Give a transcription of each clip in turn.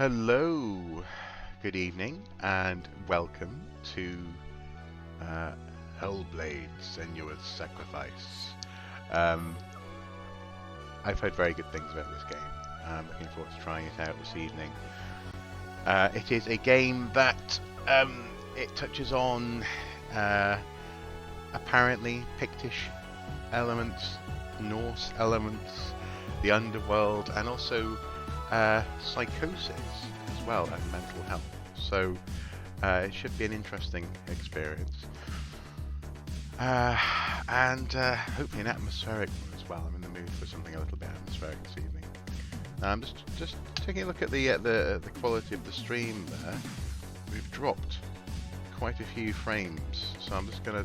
Hello, good evening, and welcome to Hellblade, Senua's Sacrifice. Um, I've heard very good things about this game. I'm looking forward to trying it out this evening. It is a game that it touches on apparently Pictish elements, Norse elements, the underworld, and also psychosis as well, and mental health. So it should be an interesting experience, and hopefully an atmospheric one as well. I'm in the mood for something a little bit atmospheric this evening. Just taking a look at the quality of the stream there. We've dropped quite a few frames, so I'm just gonna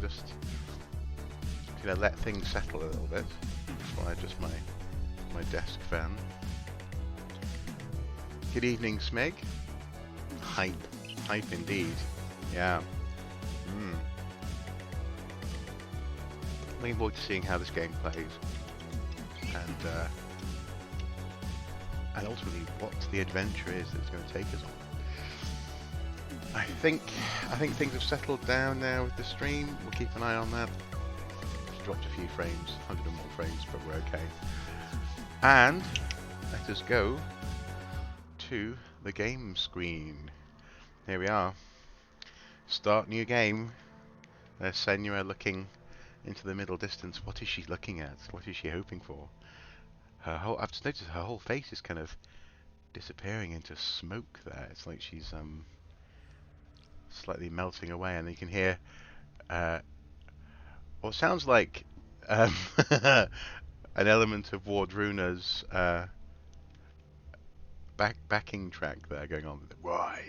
let things settle a little bit before I adjust my desk fan. Good evening, Smeg. Hype indeed. Yeah. Looking forward to seeing how this game plays, and ultimately what the adventure is that it's going to take us on. I think things have settled down now with the stream. We'll keep an eye on that. Just dropped a few frames, 100 or more frames, but we're okay. And let us go to the game screen. Here we are. Start new game. There's Senua looking into the middle distance. What is she looking at? What is she hoping for? I've just noticed her whole face is kind of disappearing into smoke there. It's like she's slightly melting away, and you can hear what sounds like an element of Wardruna's backing track there going on. I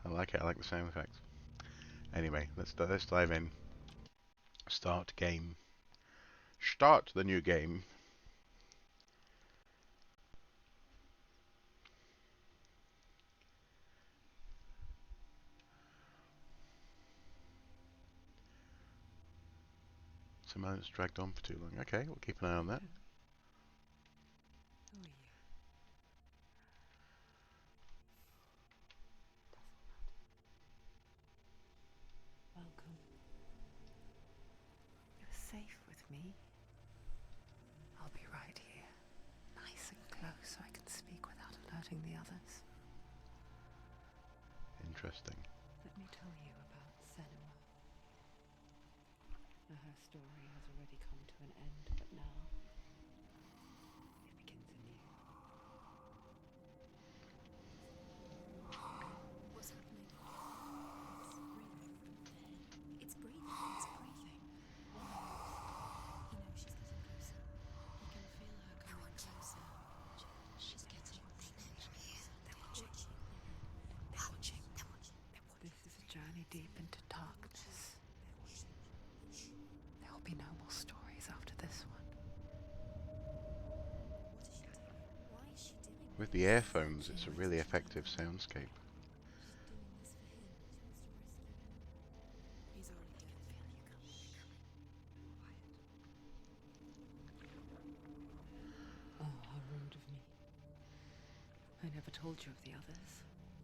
like it. I like the sound effects. Anyway, let's dive in. Start game. Start the new game. Somehow it's dragged on for too long. Okay, we'll keep an eye on that. Who are you? Welcome. You're safe with me. I'll be right here, nice and close so I can speak without alerting the others. Interesting. Let me tell you about Senua. Her story has already come to an end, but now it begins anew. What's happening? It's breathing. It's breathing. She's getting closer. You can feel her coming closer. She's getting closer. They're watching. They're watching. This is a journey deep into darkness. There will be no more stories after this one. What is she doing? Why is she doing this? With the earphones, it's a really effective soundscape. She's doing this for him. She wants to rescue him. He's already done. I can feel you coming. Quiet. Oh, how rude of me. I never told you of the others.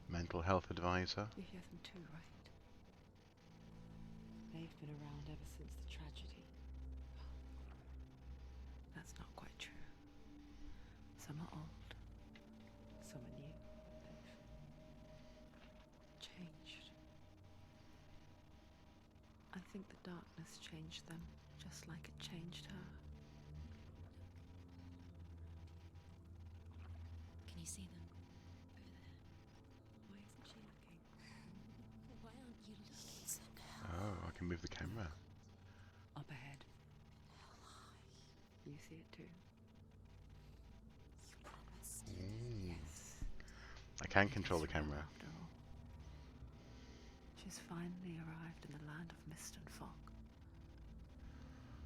Mental health advisor. You hear them too, right? They've been around ever since the tragedy. Well, that's not quite true. Some are old, some are new. They've changed. I think the darkness changed them, just like it changed her. Can you see them? Over there. Why isn't she looking? Why aren't you looking? Oh, I can move the camera. Up ahead. You see it too? You promised. Yes. I can It control is the real camera. after all. She's finally arrived in the land of mist and fog.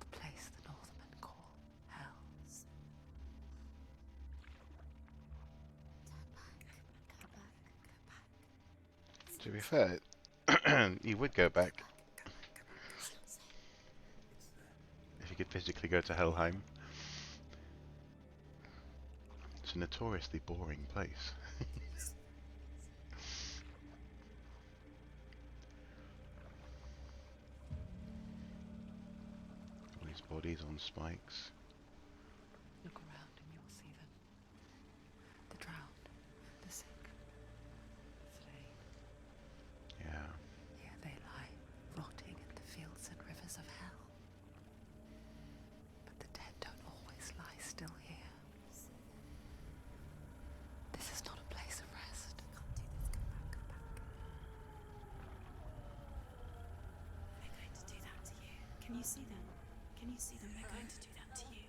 The place the Northmen call Hell. Turn back. Go back. To be fair, you would go back if you could physically go to Helheim. It's a notoriously boring place. All these bodies on spikes. Look around and you'll see them. The drowned, the sick, slain. Yeah. Here they lie, rotting in the fields and rivers of hell. But the dead don't always lie still here. This is not a place of rest. They're going to do that to you. Can you see them? Can you see them? They're going to do that to you.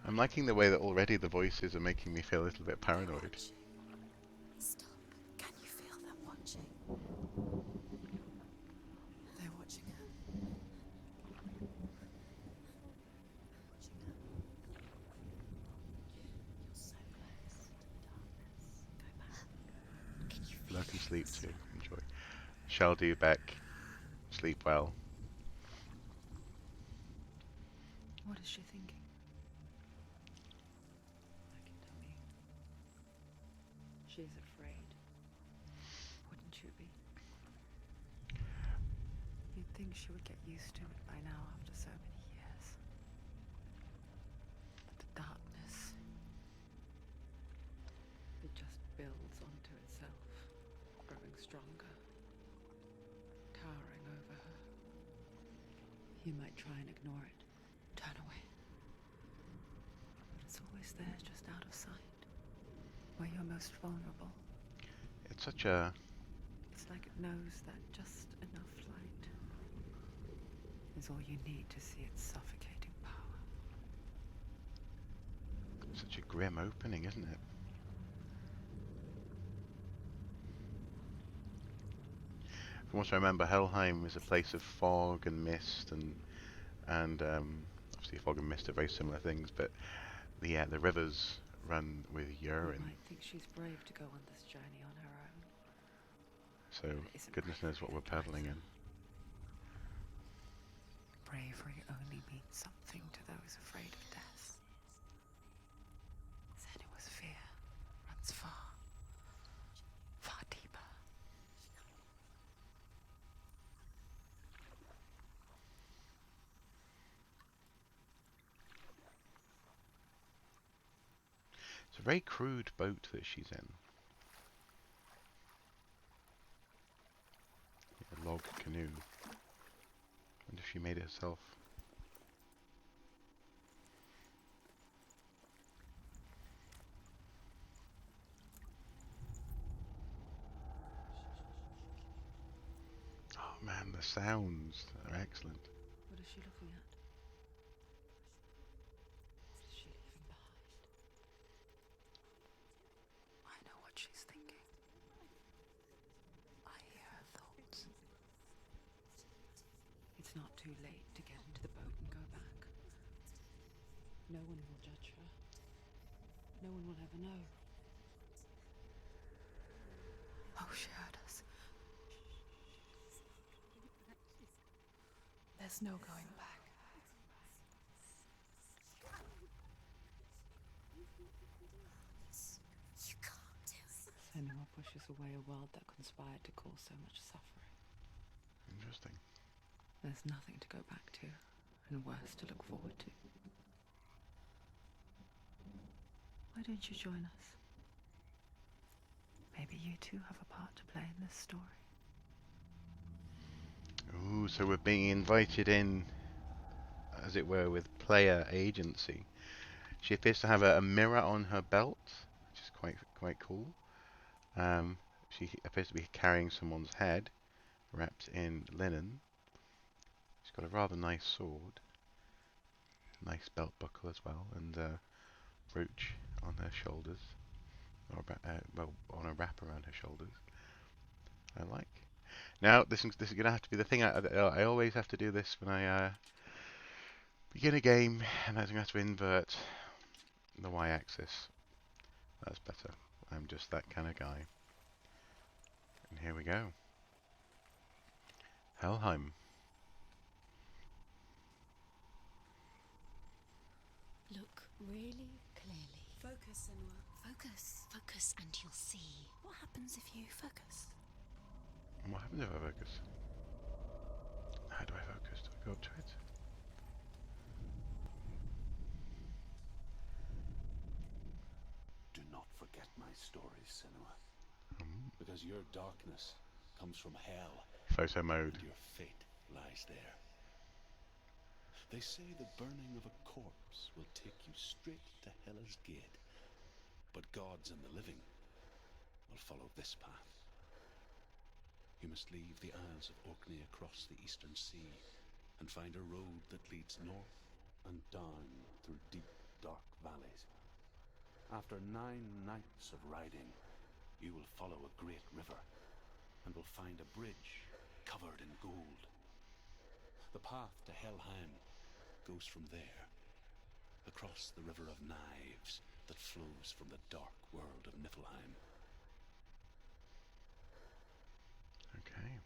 I'm liking the way that already the voices are making me feel a little bit paranoid. Stop. Can you feel them watching? They're watching her. You're so close to the darkness. Go back. Can you feel Lurk and it? sleep too. Enjoy. Shall do, Beck. Sleep well. What is she thinking? I can tell you. She's afraid. Wouldn't you be? You'd think she would get used to it by now after so many years. But the darkness, it just builds onto itself, growing stronger, towering over her. You might try and ignore it, turn away. But it's always there, just out of sight, where you're most vulnerable. It's such a... It's like it knows that just enough light is all you need to see its suffocating power. such a grim opening, isn't it? From what I remember, Helheim is a place of fog and mist, and obviously fog and mist are very similar things, but the rivers run with You urine, might think she's brave to go on this journey on her own. so But it isn't goodness knows what bravery we're that drives paddling her. in. Bravery only means something to those afraid of death. Senua's fear runs far, far deeper. It's a very crude boat that she's in. A log canoe. Wonder if she made it herself. Oh man, the sounds are excellent. What is she looking at? What is she leaving behind? I know what she's thinking. I hear her thoughts. It's not too late to get into the boat and go back. No one will judge her. No one will ever know. Oh, she heard us. There's no going back. You can't do it. Senua pushes away a world that conspired to cause so much suffering. Interesting. There's nothing to go back to, and worse to look forward to. Why don't you join us? Maybe you too have a part to play in this story. Ooh, so we're being invited in, as it were, with player agency. She appears to have a mirror on her belt, which is quite cool. She appears to be carrying someone's head, wrapped in linen. She's got a rather nice sword, nice belt buckle as well, and a brooch on her shoulders, or well, on a wrap around her shoulders. I like. Now this is going to have to be the thing. I always have to do this when I begin a game, and I'm going to have to invert the y-axis. That's better. I'm just that kind of guy. And here we go. Helheim. really clearly. Focus, Senua. Focus. Focus and you'll see. What happens if you focus? And what happens if I focus? How do I focus? Do I go up to it? Do not forget my stories, Senua, Mm. because your darkness comes from hell, Photo mode. and your fate lies there. They say the burning of a corpse will take you straight to Hela's gate, but gods and the living will follow this path. You must leave the Isles of Orkney across the eastern sea and find a road that leads north and down through deep, dark valleys. After 9 nights of riding, you will follow a great river and will find a bridge covered in gold. The path to Helheim goes from there, across the river of knives that flows from the dark world of Niflheim. Okay.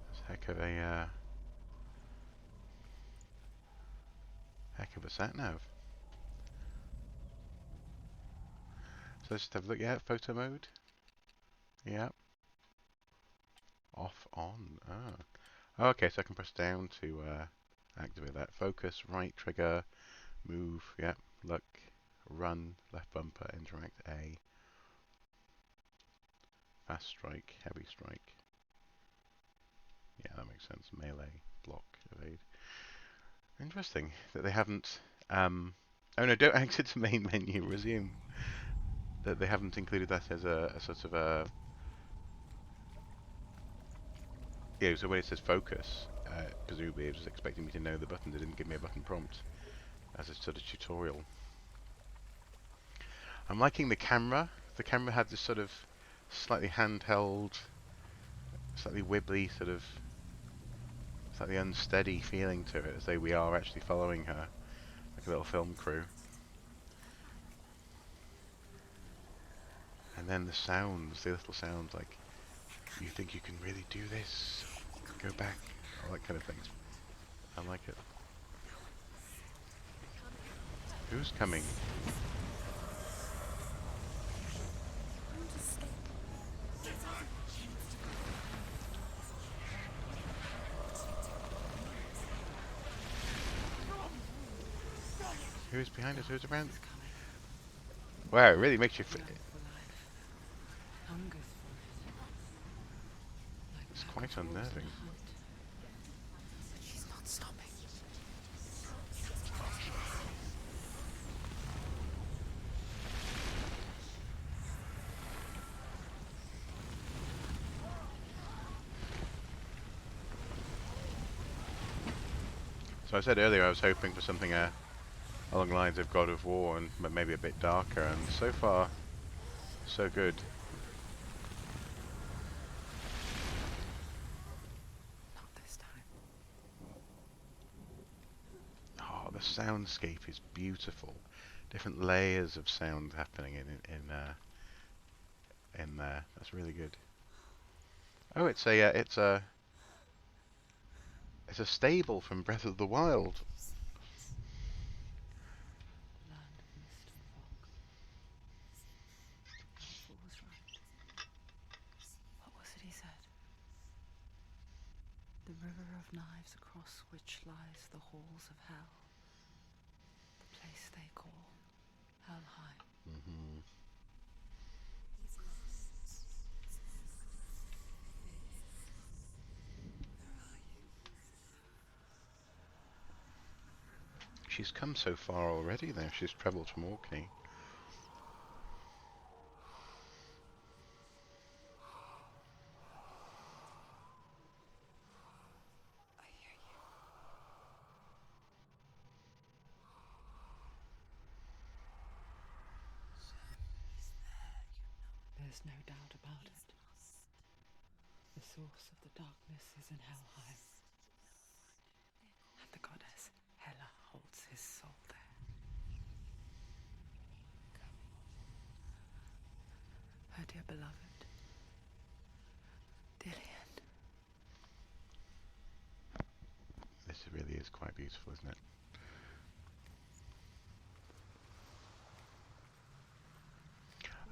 That's heck of a sat nav. So let's just have a look. Yeah, photo mode. Yeah. Off, on. Ah. Okay, so I can press down to activate that. Focus, right trigger, move. Yeah. Look, run, left bumper, interact A. Fast strike, heavy strike. Yeah, that makes sense. Melee, block, evade. Interesting that they haven't. Oh no, don't exit to main menu. Resume. That they haven't included that as a sort of a. Yeah, so when it says focus, presumably it was expecting me to know the button. They didn't give me a button prompt as a sort of tutorial. I'm liking the camera. The camera had this sort of slightly handheld, slightly wibbly, sort of slightly unsteady feeling to it, as though we are actually following her, like a little film crew. And then the sounds, the little sounds like, you think you can really do this? Go back, all that kind of things. I like it. Who's coming? Who's behind us? Who's around? Wow, it really makes you feel. Hungers for it. Like It's pack quite of wolves on a unnerving. hunt. But she's not stopping. So I said earlier I was hoping for something along the lines of God of War, and but maybe a bit darker, and so far, so good. Not this time. Oh, the soundscape is beautiful. Different layers of sound happening in there. That's really good. Oh, it's a stable from Breath of the Wild. Land of mist and fog. Arthur was right. What was it he said? The river of knives across which lies the halls of hell. The place they call Helheim. Mm-hmm. She's come so far already though. She's travelled from Orkney. I hear you. There's no doubt about it. The source of the darkness is in Helheim. And the goddess Hela holds his soul there. Her dear beloved, Dillian. This beautiful, isn't it?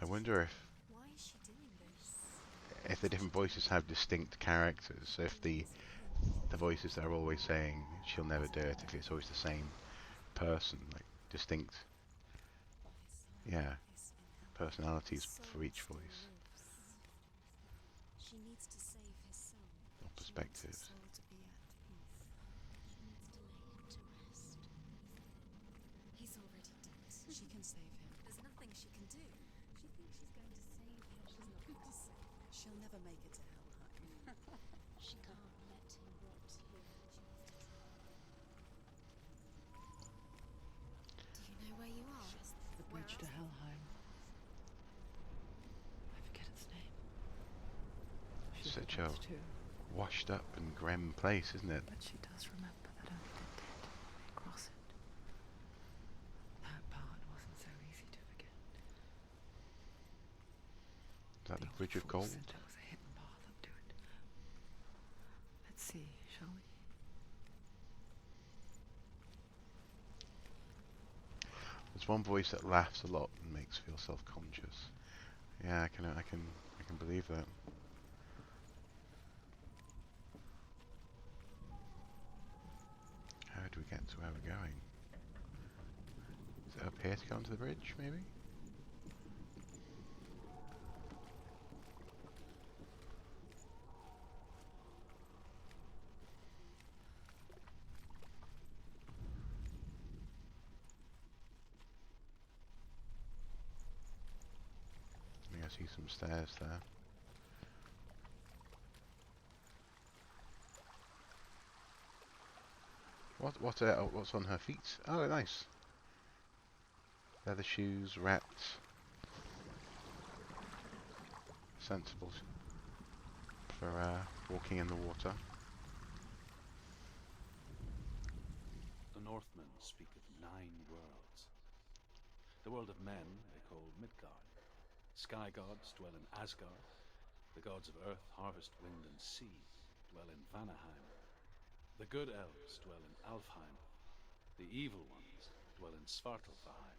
I wonder Why is she doing this? if the different voices have distinct characters. So if the voices that are always saying she'll never do it, if it's always the same person, like distinct, yeah, personalities for each voice She needs to save his son. or perspectives. Soul to be at peace. She needs to lay him to rest. He's already dead. She can save him. There's nothing she can do. She thinks she's going to save him. She's not going to save him. She'll never make it to Helheim. She can't let him rot here. Do you know where you are? The bridge to Helheim. I forget its name. She Such a forgets too, washed up and grim place, isn't it? but she does remember that only the dead may cross it. That part wasn't so easy to forget. Is that the old Bridge of fool Gold? said there was a hidden path up to it. Let's see, shall we? There's one voice that laughs a lot and makes feel self-conscious. Yeah, I can believe that. How do we get to where we're going? Is it up here to go onto the bridge, maybe? I think I see some stairs there. What's on her feet? Oh, nice. Leather shoes, rats. Sensible for walking in the water. The Northmen speak of 9 worlds. The world of men they call Midgard. Sky gods dwell in Asgard. The gods of earth, harvest, wind, and sea dwell in Vanaheim. The good elves dwell in Alfheim. The evil ones dwell in Svartalfheim.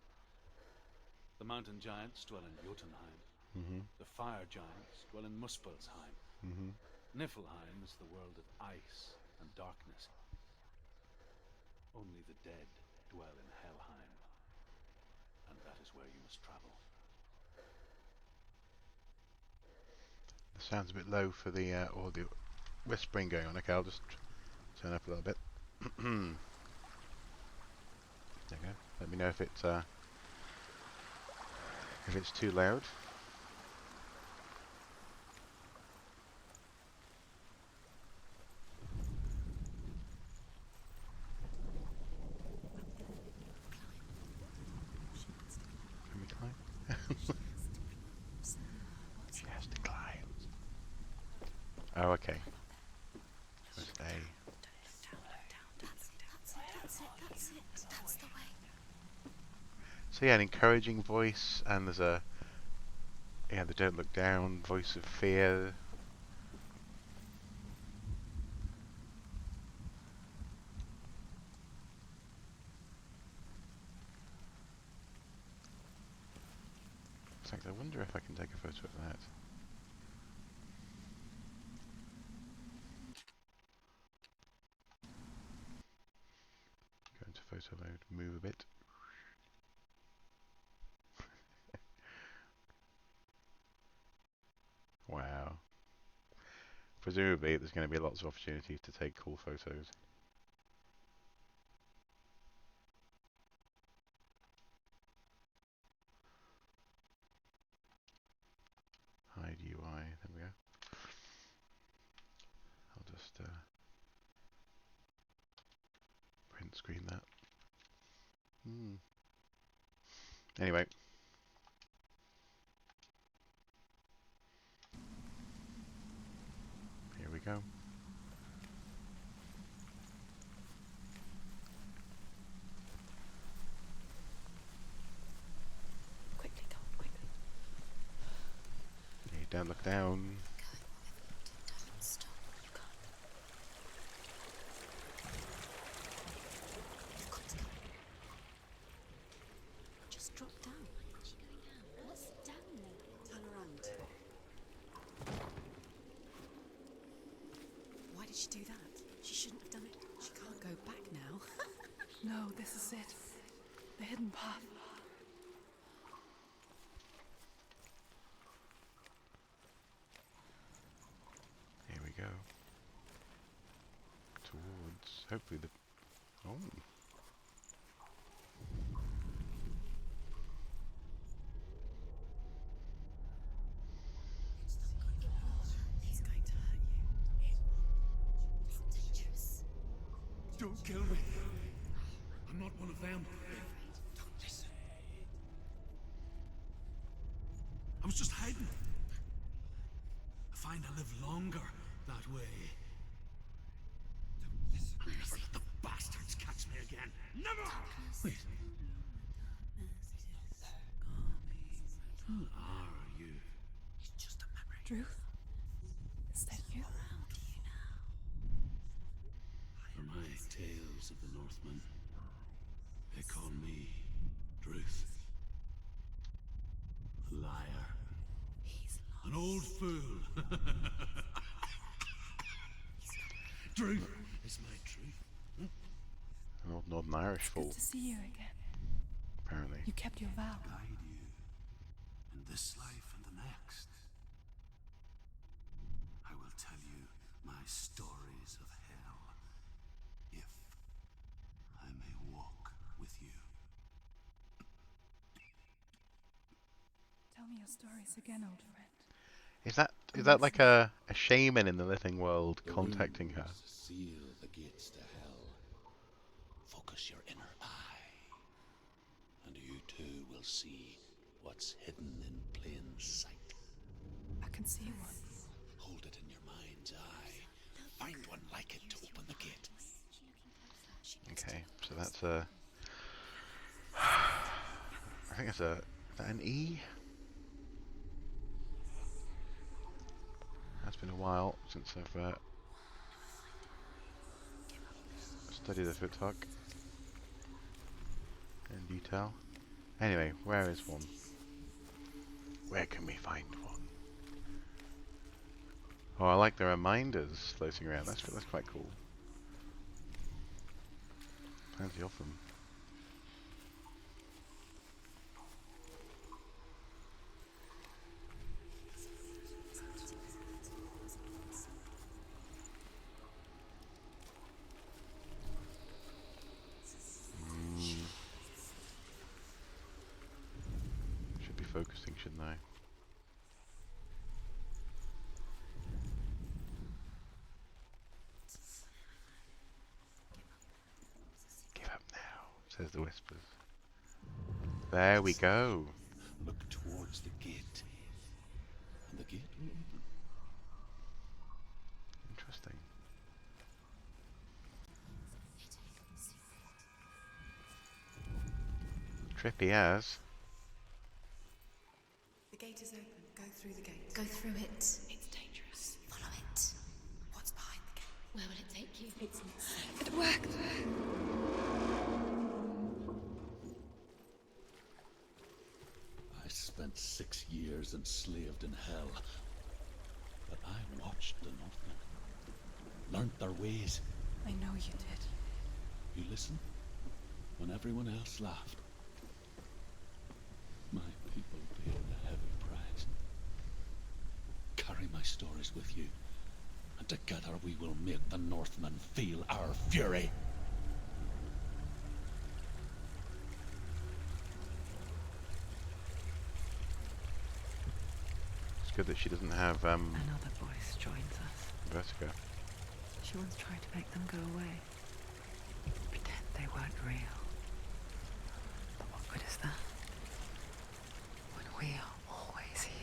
The mountain giants dwell in Jotunheim. Mhm. The fire giants dwell in Muspelheim. Mhm. Niflheim is the world of ice and darkness. Only the dead dwell in Helheim, and that is where you must travel. The sound's a bit low for the audio whispering going on. Okay, I'll just turn up a little bit. There you go. Let me know if it's too loud. Can we climb? She has to climb. Oh, okay. Press A. That's the way. So yeah, an encouraging voice, and there's a the don't look down voice of fear. In fact, I wonder if I can take a photo of that. Go into photo mode, move a bit. Wow. Presumably there's going to be lots of opportunities to take cool photos. Hide UI, there we go. I'll just print screen that. Anyway. Here we go. Quickly, go, quickly. You don't look down. Don't stop. You can't. she do that? She shouldn't have done it. She can't go back now. No, this is it. The hidden path. Here we go. Towards, hopefully the... Oh. He's going to hurt you. It's dangerous. Don't kill me. I'm not one of them. Don't listen. I was just hiding. I find I live longer that way. Don't listen. I'll never let the bastards catch me again. Never! Wait. Who are you? It's just a memory. Drew? Is that you? For my tales of the Northmen, they call me Druth. A liar. An old fool. Druth is my truth. An old Northern Irish fool, Good to see you again. apparently. You kept your vow. Guide you in this life and the next. I will tell you my stories of hell, if I may walk with you. Tell me your stories again, old friend. Is that like a shaman in the living world contacting her? Seal the gates to hell. Focus your inner eye, and you too will see what's hidden in plain sight. I can see one. Hold it in your mind's eye. Find one like it to open the gate. Okay, so that's a... I think it's a... Is that an E? It's been a while since I've studied the Foottalk in detail. Anyway, where is one? Where can we find one? Oh, I like the reminders floating around. That's quite cool. Plenty of them. Should be focusing, shouldn't I? Give up now, says the whispers. There we go. Look towards the gate, and the gate will open. Interesting. Trippy as. The gate is open. Go through the gate. Go through it. It's dangerous. Follow it. What's behind the gate? Where will it take you? It's not safe. It worked. I spent 6 years enslaved in hell, but I watched the Northmen, learnt their ways. I know you did. You listened when everyone else laughed. My people paid a heavy price. Carry my stories with you, and together we will make the Northmen feel our fury. It's good that she doesn't have Another voice joins us. vertigo. She once tried to make them go away. Pretend they weren't real. But what good is that? When we are always here.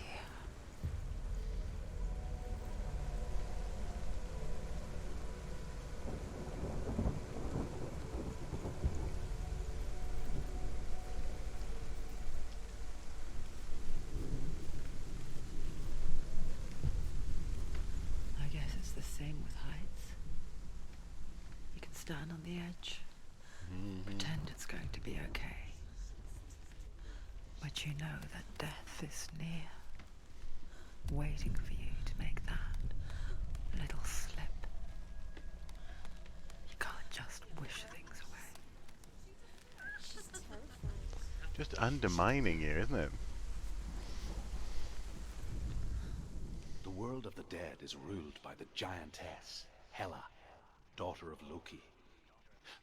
I guess it's the same with heights. You can stand on the edge, pretend it's going to be okay. But you know that death is near, waiting for you to make that little slip. Just undermining you, isn't it? The world of the dead is ruled by the giantess, Hela, daughter of Loki.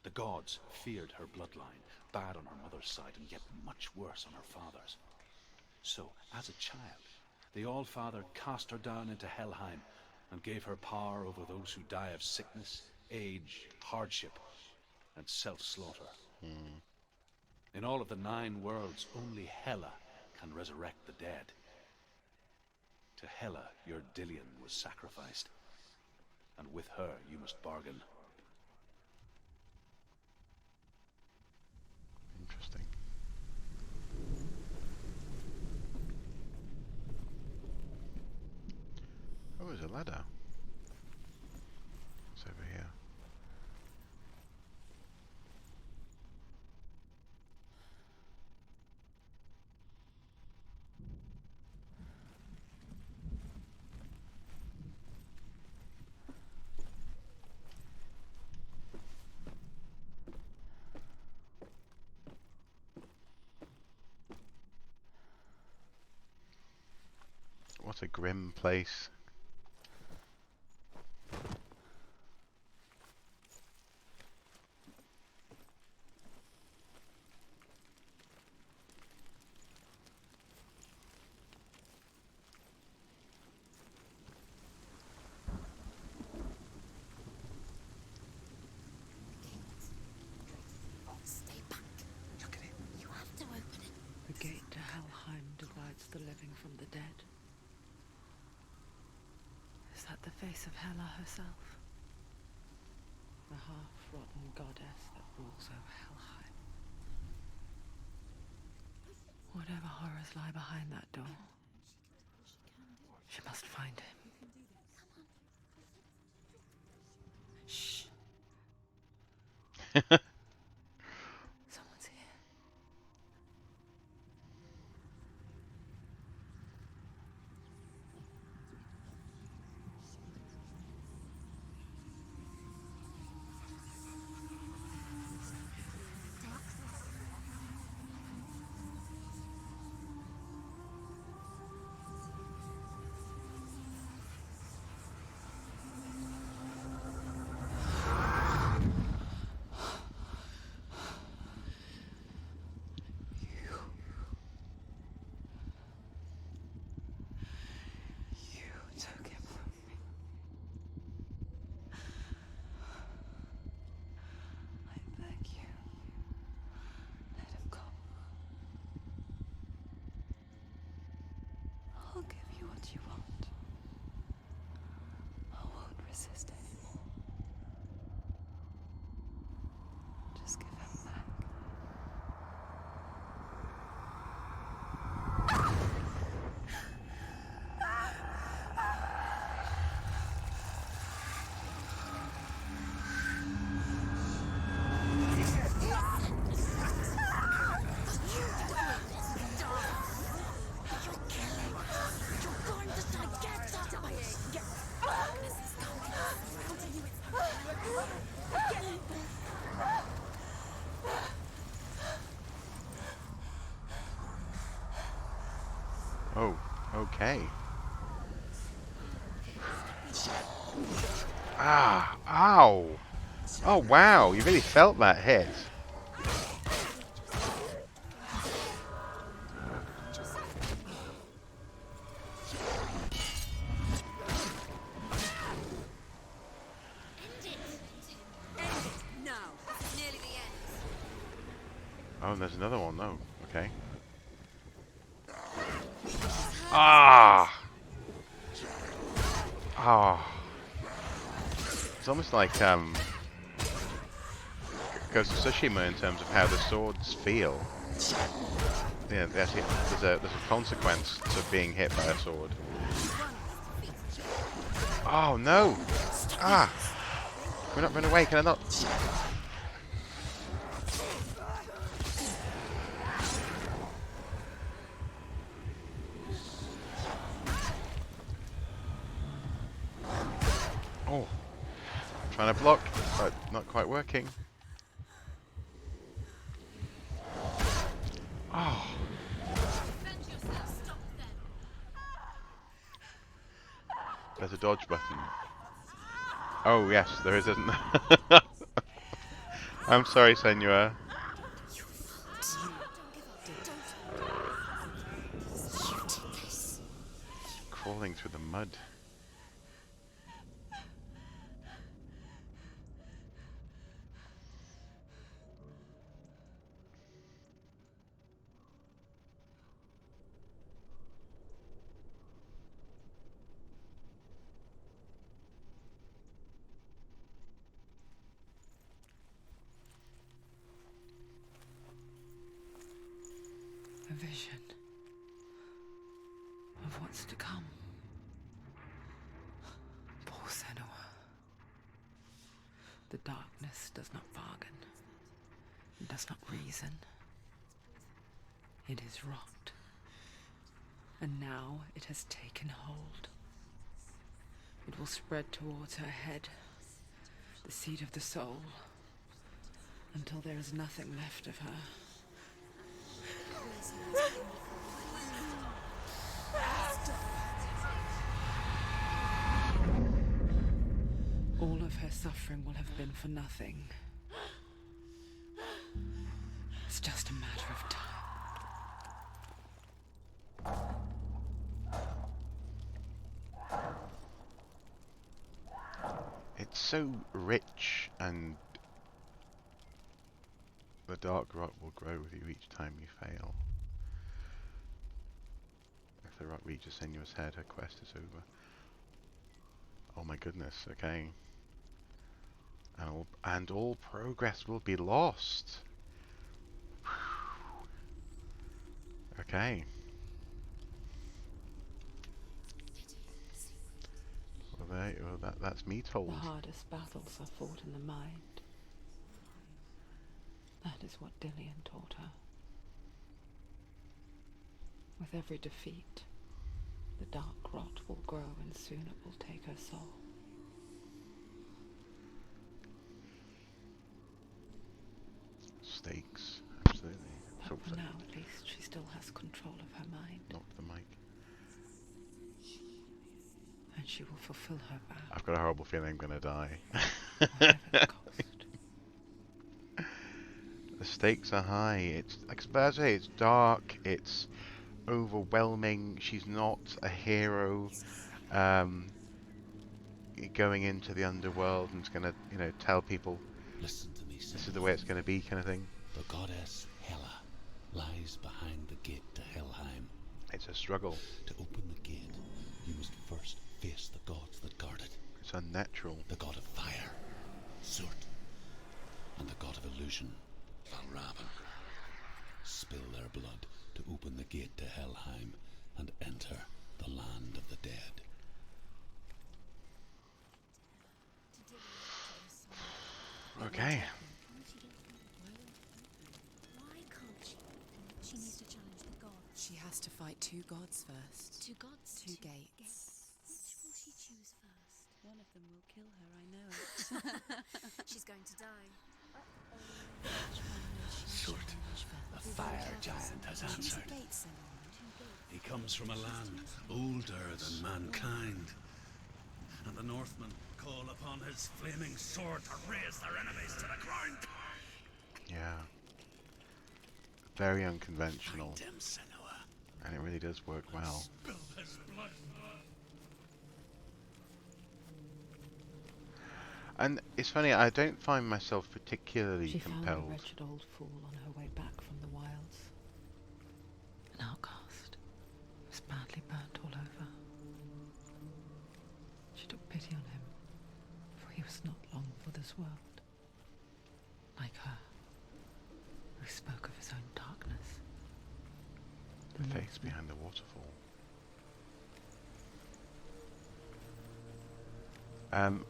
The gods feared her bloodline, bad on her mother's side and yet much worse on her father's. So, as a child, the All-Father cast her down into Helheim and gave her power over those who die of sickness, age, hardship, and self-slaughter. In all of the 9 worlds, only Hela can resurrect the dead. To Hela, your Dillion was sacrificed, and with her you must bargain. Interesting. Oh, there's a ladder. It's over here. What a grim place. Stay back. Look at it. You have to open it. The gate to Helheim divides the living from the dead. Is that the face of Hela herself? The half-rotten goddess that rules over Helheim. Whatever horrors lie behind that door, she must find him. Shh. Someone's here. You took him from me. I beg you, let him go. I'll give you what you want. I won't resist anymore. Just give him back. Oh, okay. Ah, ow! Oh wow, you really felt that hit. No, it's nearly the end. Oh, and there's another one though. Okay. Ah! Ah! It's almost like Ghost of Tsushima in terms of how the swords feel. Yeah, there's a consequence to being hit by a sword. Oh no! Ah! Can I not run away? Can I not? Oh! Trying to block, but not quite working. Oh! There's a dodge button. Oh yes, there is, isn't there? I'm sorry, Senua. You fault. You did this. Crawling through the mud. A vision of what's to come. Poor Senua. The darkness does not bargain. It does not reason. It is rot. And now it has taken hold. It will spread towards her head, the seat of the soul, until there is nothing left of her. All of her suffering will have been for nothing. It's just a matter of time. It's so rich, and the dark rot will grow with you each time you fail. If the rot reaches Senua's head, her quest is over. Oh my goodness, okay. And all progress will be lost. Okay. Well, that's me told. The hardest battles are fought in the mind. That is what Dillian taught her. With every defeat, the dark rot will grow, and soon it will take her soul. Stakes, absolutely. But for now, at least, she still has control of her mind. Not the mic. And she will fulfill her vow. I've got a horrible feeling I'm gonna die. Whatever the cost. The stakes are high. It's like I say, it's dark. It's overwhelming. She's not a hero. Going into the underworld and is gonna, tell people Listen to me, this is the way it's gonna be, kind of thing. The goddess Hela lies behind the gate to Helheim. It's a struggle. To open the gate, you must first face the gods that guard it. It's unnatural. The god of fire, Surt, and the god of illusion, Valravan. Spill their blood to open the gate to Helheim and enter the land of the dead. Okay. Why can't she? She needs to challenge the gods. She has to fight two gods first. Two gods? Two gates. Which will she choose first? One of them will kill her, I know it. She's going to die. Surt, the fire giant, has answered. He comes from a land older than mankind, and the Northmen call upon his flaming sword to raise their enemies to the ground. Yeah. Very unconventional. Find him, Senua. And it really does work well. Spill his blood. And it's funny, I don't find myself particularly She found compelled. a wretched old fool on her way back from the wilds. An outcast. Was badly burnt all over. She took pity on him, for he was not long for this world. Like her, who spoke of his own darkness. The face behind the waterfall.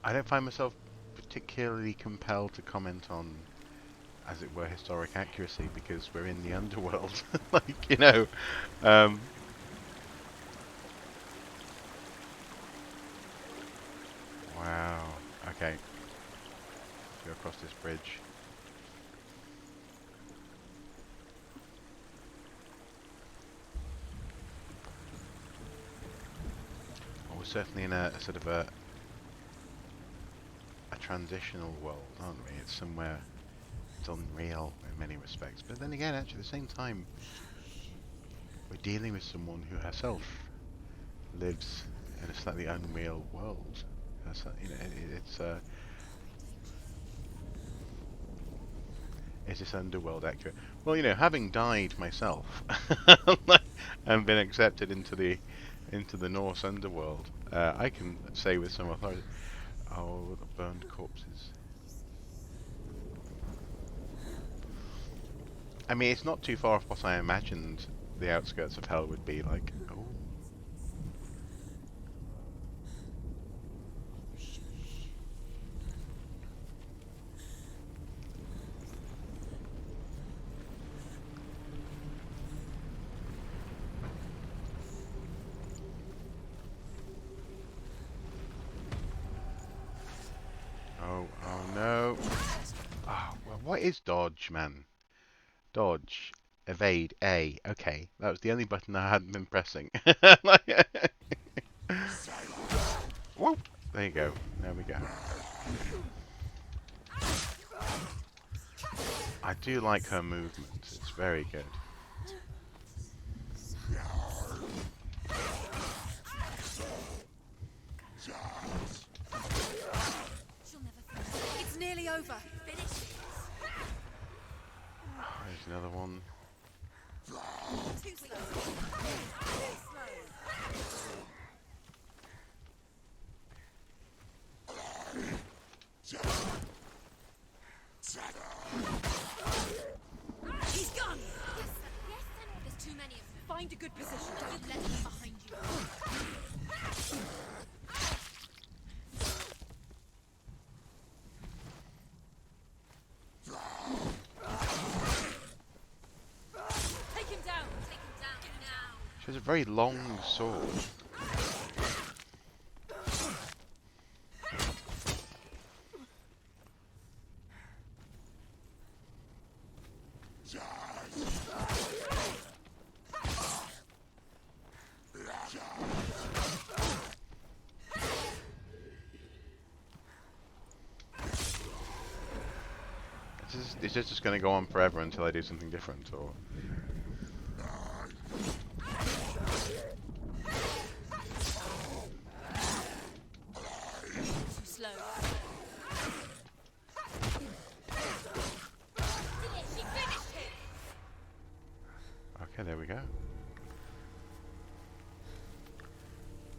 I don't find myself particularly compelled to comment on, as it were, historic accuracy, because we're in the underworld. Wow. Okay. Go across this bridge. Oh, we're certainly in a sort of a transitional world, aren't we? It's somewhere it's unreal in many respects. But then again, actually, at the same time, we're dealing with someone who herself lives in a slightly unreal world. You know, is this underworld accurate? Well, you know, having died myself and been accepted into the Norse underworld, I can say with some authority, oh, the burned corpses. I mean, it's not too far off what I imagined the outskirts of hell would be like. Oh. Oh no. Oh, well, what is dodge, man? Dodge. Evade. A. Okay, that was the only button I hadn't been pressing. Whoop. There you go. There we go. I do like her movement. It's very good. It's nearly over. Finish. There's another one. Too slow. Too slow. He's gone. Yes, Senua. There's too many of them. Find a good position. Don't let them behind you. Take him down. Take him down now. She has a very long sword. Is this just going to go on forever until I do something different, or? Too slow. She finished him. Okay, there we go.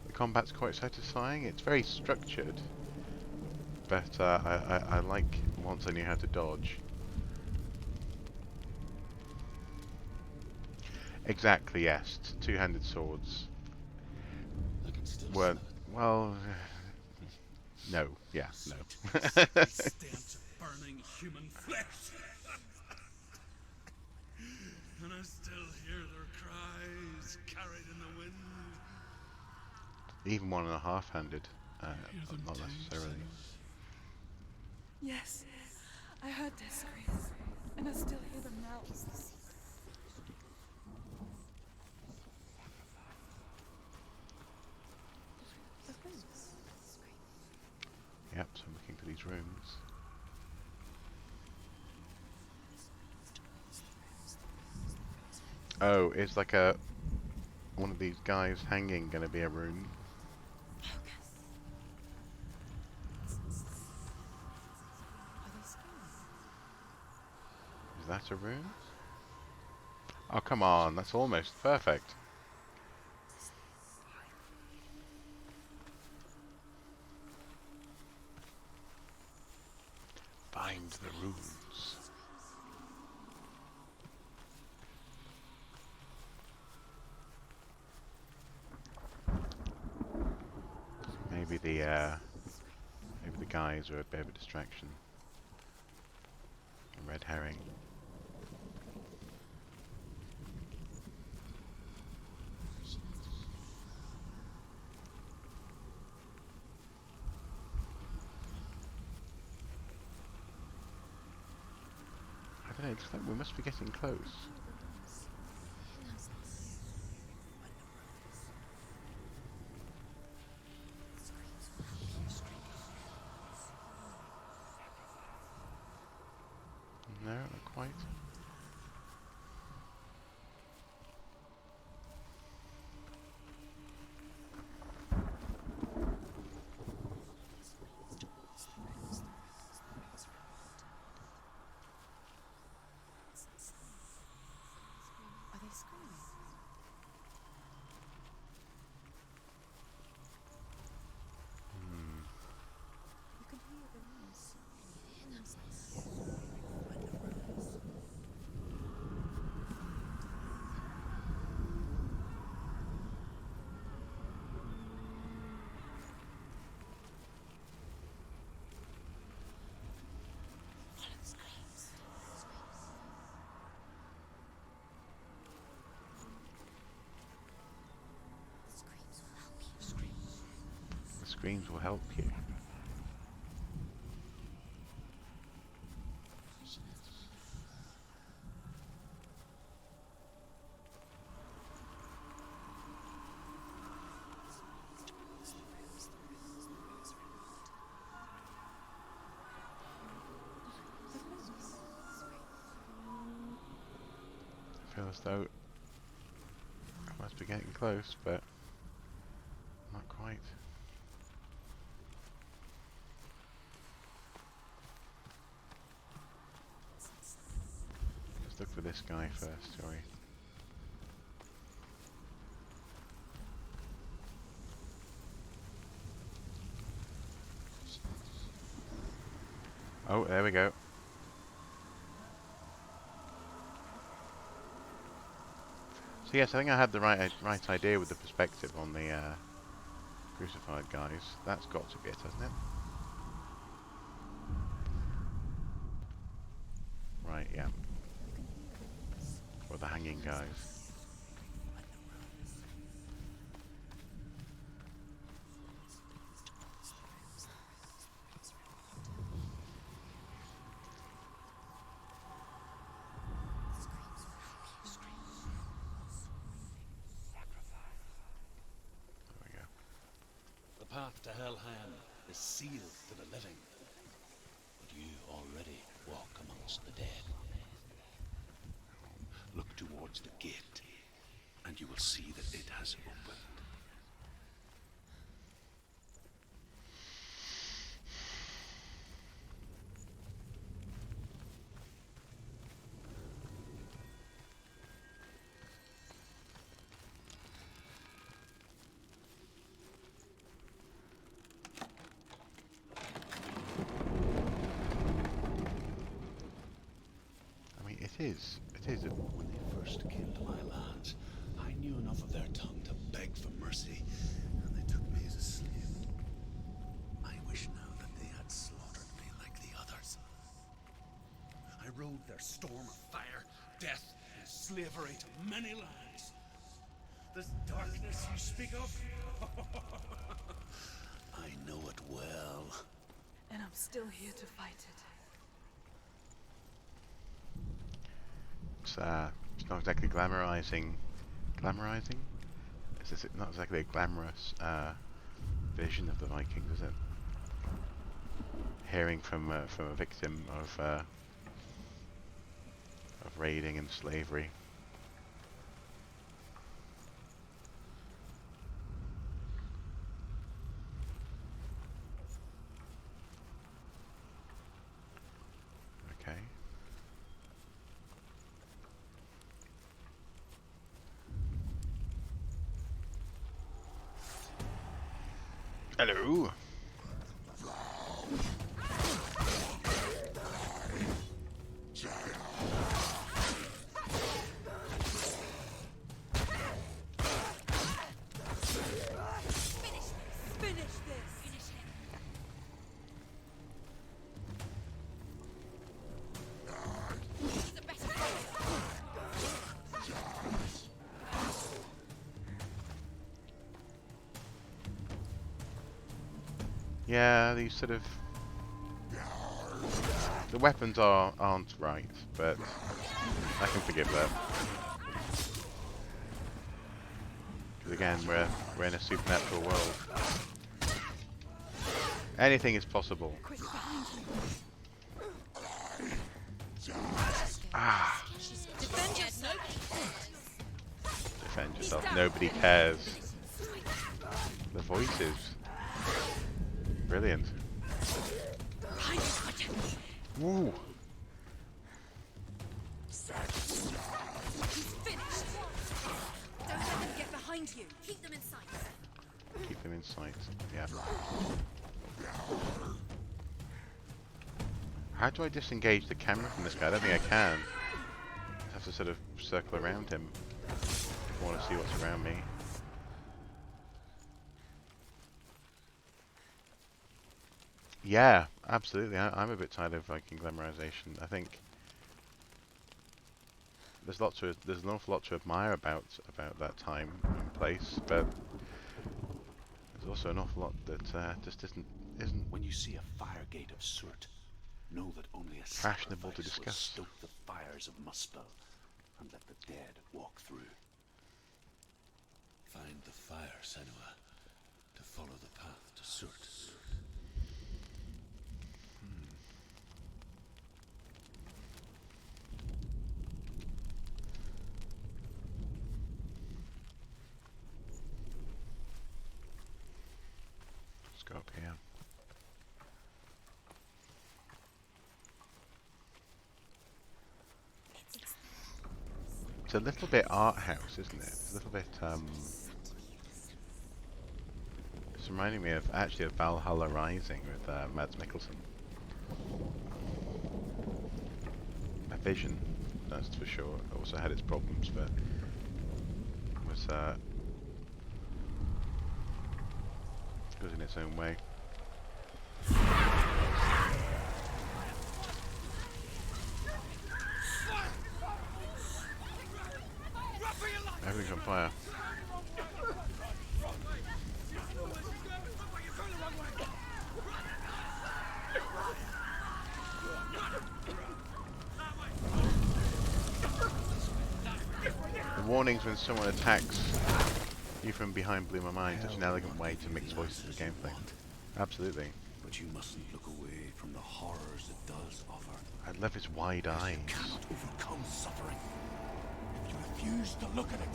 The combat's quite satisfying. It's very structured, but I like once I knew how to dodge. Exactly, yes. Two-handed swords weren't, well, no, yeah, no. Stench of burning human flesh. And I still hear their cries carried in the wind. Even 1.5-handed, not necessarily. Yes, I heard their screams, and I still hear them now. Yep, so I'm looking for these rooms. Oh, is like one of these guys hanging gonna be a rune? Is that a rune? Oh, come on, that's almost perfect. Find the runes. Maybe the guys are a bit of a distraction. A red herring. I don't know, it looks like we must be getting close. screams will help you. I feel as though I must be getting close, but not quite. Let's look for this guy first, shall we? Oh, there we go. So yes, I think I had the right idea with the perspective on the crucified guys. That's got to be it, hasn't it? Right, yeah. Or the hanging guys. There we go. The path to Helheim is sealed to the living, but you already walk amongst the dead. Look towards the gate, and you will see that it has opened. I mean, it is. When they first came to my lands, I knew enough of their tongue to beg for mercy, and they took me as a slave. I wish now that they had slaughtered me like the others. I rode their storm of fire, death, and slavery to many lands. This darkness you speak of, I know it well. And I'm still here to fight it. It's not exactly glamorizing. Glamorizing? It's not exactly a glamorous vision of the Vikings, is it? Hearing from a victim of raiding and slavery. Okay. Hello. Finish this! Finish him! He's a better fighter! Yeah, these sort of the weapons aren't right, but I can forgive that. Because again, we're in a supernatural world. Anything is possible. Quick, behind you! Ah, Defend yourself! defend yourself. Nobody cares. The voices. Brilliant. Behind you, quicker! Woo. He's finished! Don't let them get behind you! Keep them in sight! Keep them in sight. Yeah. How do I disengage the camera from this guy? I don't think I can. I have to sort of circle around him if I want to see what's around me. Yeah, absolutely. I'm a bit tired of Viking glamorization. I think there's there's an awful lot to admire about that time and place, but there's There's also an awful lot that just isn't When you see a fire gate of soot, know that only a fashionable to sacrifice will discuss. stoke the fires of Muspel and let the dead walk through. Find the fire, Senua, to follow the path to soot. Let's go up here. It's a little bit art house, isn't it? It's a little bit it's reminding me of actually of Valhalla Rising with Mads Mikkelsen. A vision, that's for sure. It also had its problems, but was good in its own way. Everything's on fire. The warnings when someone attacks you from behind blew my mind. Such an elegant way to mix voices with gameplay. Absolutely. But you mustn't look away from the horrors it does offer. I love his wide eyes. You cannot overcome suffering if you refuse to look at it.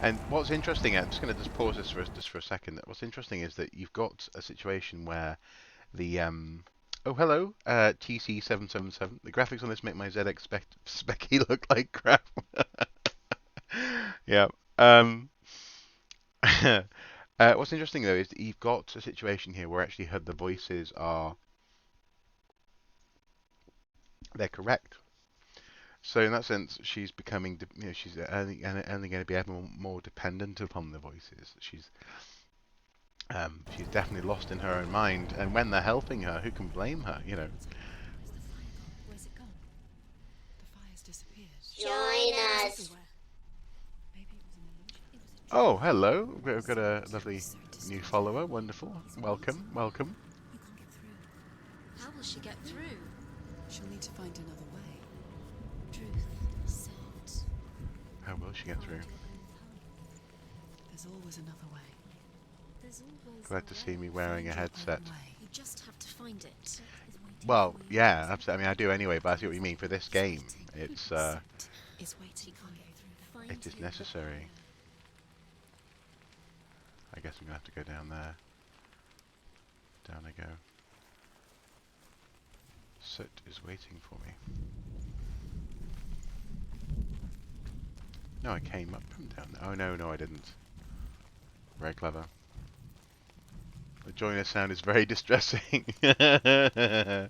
And what's interesting, I'm just going to just pause this for a second. What's interesting is that you've got a situation where the oh hello TC777. The graphics on this make my ZX Specky look like crap. Yeah. What's interesting though is that you've got a situation here where actually the voices are they're correct. So in that sense, she's becoming, she's only going to be ever more dependent upon the voices. She's definitely lost in her own mind, and when they're helping her, who can blame her? You know. Where's the fire gone? Where's it gone? The fire's disappeared. Join us. Maybe it was an illusion. Oh, hello. We've got a lovely new follower. Wonderful. Welcome, welcome. You can't get through. How will she get through? She'll need to find another way. Truth said. How will she get through? There's always another way. There's always Glad to see me wearing a headset. You just have to find it. Well, yeah, absolutely. I mean, I do anyway, but I see what you mean. For this game, it's Is waiting for you. Find it is who necessary. I guess I'm gonna have to go down there. Down I go. Soot is waiting for me. No, I came up from down there. Oh no, I didn't. Very clever. The joiner sound is very distressing. Yeah,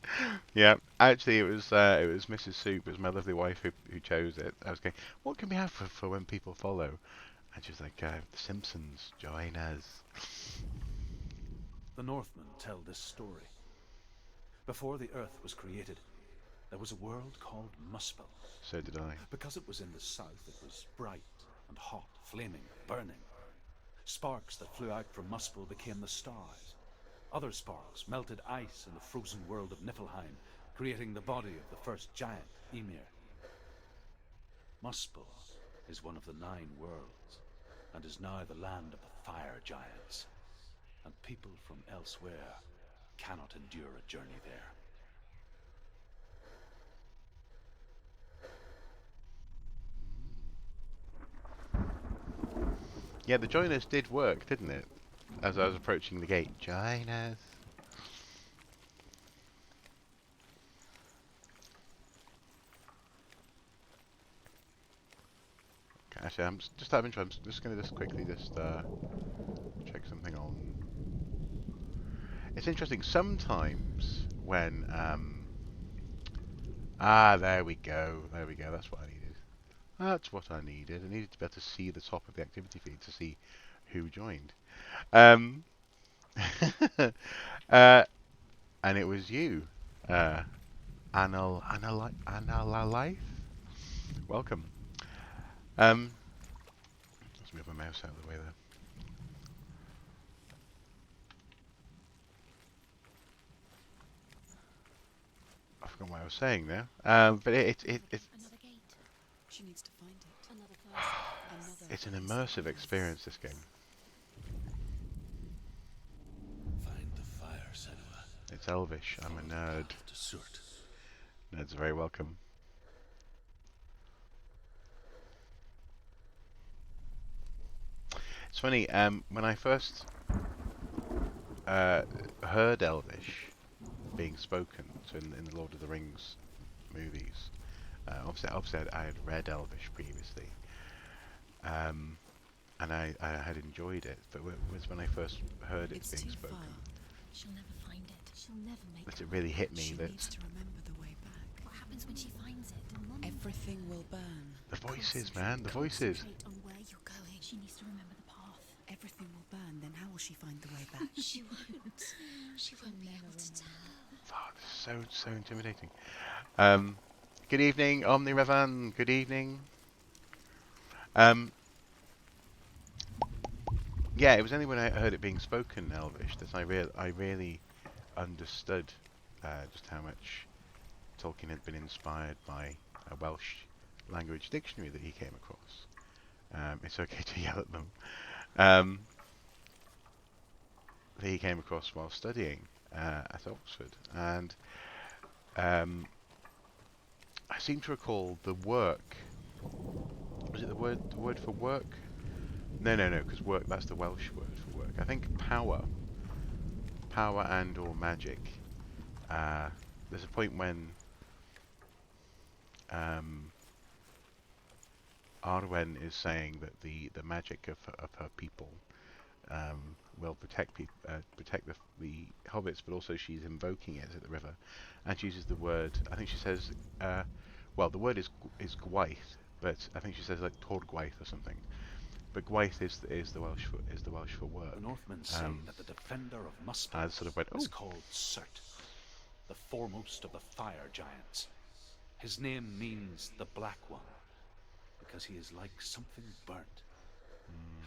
actually, it was Mrs. Soup, it was my lovely wife who chose it. I was going, what can we have for when people follow? And she was like, The Simpsons, join us. The Northmen tell this story. Before the earth was created, there was a world called Muspel. So did I. Because it was in the south, it was bright and hot, flaming, burning. Sparks that flew out from Muspel became the stars. Other sparks melted ice in the frozen world of Niflheim, creating the body of the first giant, Ymir. Muspel is one of the 9 worlds, and is now the land of the fire giants. And people from elsewhere cannot endure a journey there. Yeah, the join us did work, didn't it? As I was approaching the gate. Join us. Okay, actually, I'm just having trouble. I'm just going to quickly check something on. It's interesting. Sometimes when there we go. There we go. That's what I needed. That's what I needed. I needed to be able to see the top of the activity feed to see who joined. And it was you, Life. Welcome. Let's move my mouse out of the way there. I forgot what I was saying now. But it's Another gate. She needs to find it. Another fire. it's an immersive experience. This game. Find the fire, Senua. It's Elvish. I'm a nerd. To Surt. Nerds are very welcome. It's funny. When I first heard Elvish being spoken, so in the Lord of the Rings movies, obviously I had read Elvish previously, and I had enjoyed it, but it was when I first heard it It's being too spoken far. She'll never find it. She'll never make that it. it really hit me She that needs to remember the way back. What happens when she finds it? Everything will burn. the voices, man, the voices. Concentrate on where you're going. She needs to remember the path. Everything will burn. Then how will she find the way back? She won't. She won't be able to tell. Oh, this is so intimidating. Good evening, Omni Revan. Good evening. Yeah, it was only when I heard it being spoken Elvish that I really understood just how much Tolkien had been inspired by a Welsh language dictionary that he came across. It's okay to yell at them. That he came across while studying at Oxford, and I seem to recall the work. Was it the word for work? No, because work, that's the Welsh word for work. I think power and or magic. There's a point when Arwen is saying that the magic of her people will protect the hobbits, but also she's invoking it at the river, and she uses the word. I think she says, well, the word is gwaith, but I think she says like torgwaith or something. But gwaith is the Welsh for work. The Northmen say that the defender of Muspel I sort of went, is oh. called Surt, the foremost of the fire giants. His name means the Black One, because he is like something burnt.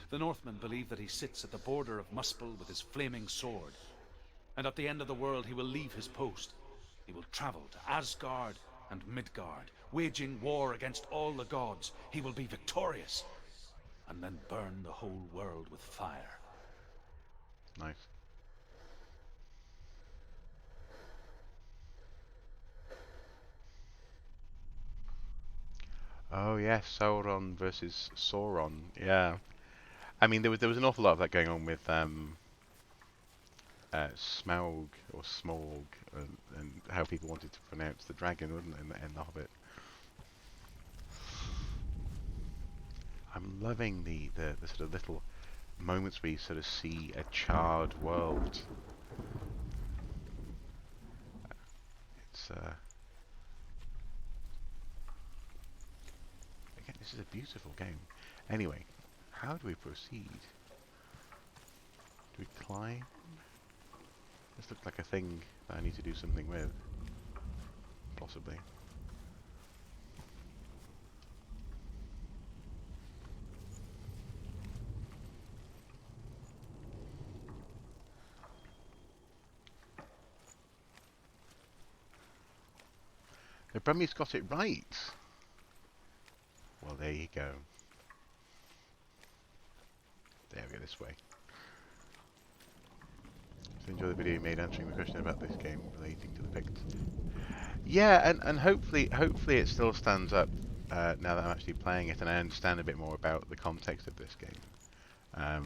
The Northmen believe that he sits at the border of Muspel with his flaming sword, and at the end of the world he will leave his post. He will travel to Asgard and Midgard, waging war against all the gods. He will be victorious, and then burn the whole world with fire. Nice. Oh yes, Sauron versus Sauron. Yeah, I mean there was an awful lot of that going on with Smaug or Smorg, and how people wanted to pronounce the dragon, wasn't it, in the Hobbit. I'm loving the sort of little moments where you sort of see a charred world. It's again, this is a beautiful game. Anyway, how do we proceed? Do we climb? This looks like a thing that I need to do something with. Possibly. The Brummie's got it right. Well, there you go. There we go, this way. So enjoy the video you made answering the question about this game relating to the Pict. Yeah, and hopefully it still stands up now that I'm actually playing it and I understand a bit more about the context of this game. I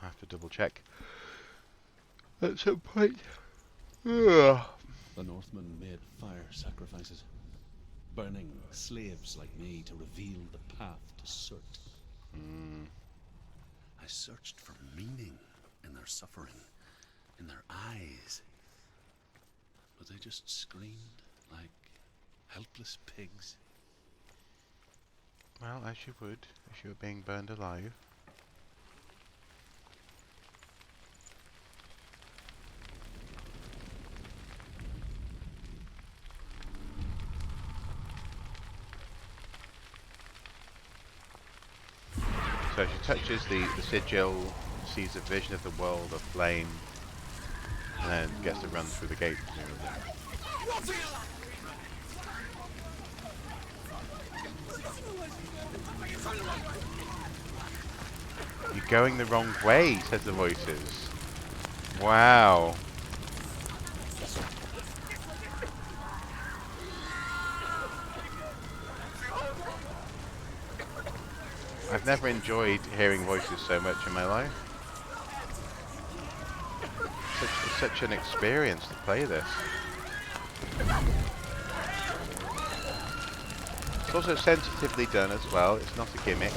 have to double check at some point. Ugh. The Northmen made fire sacrifices, burning slaves like me to reveal the path to Surt. I searched for meaning in their suffering, in their eyes, but they just screamed like helpless pigs. Well, as you would, if you were being burned alive. So she touches the sigil, sees a vision of the world of flame, and then gets to run through the gate, presumably. You're going the wrong way, says the voices. Wow. I've never enjoyed hearing voices so much in my life. It's such an experience to play this. It's also sensitively done as well. It's not a gimmick.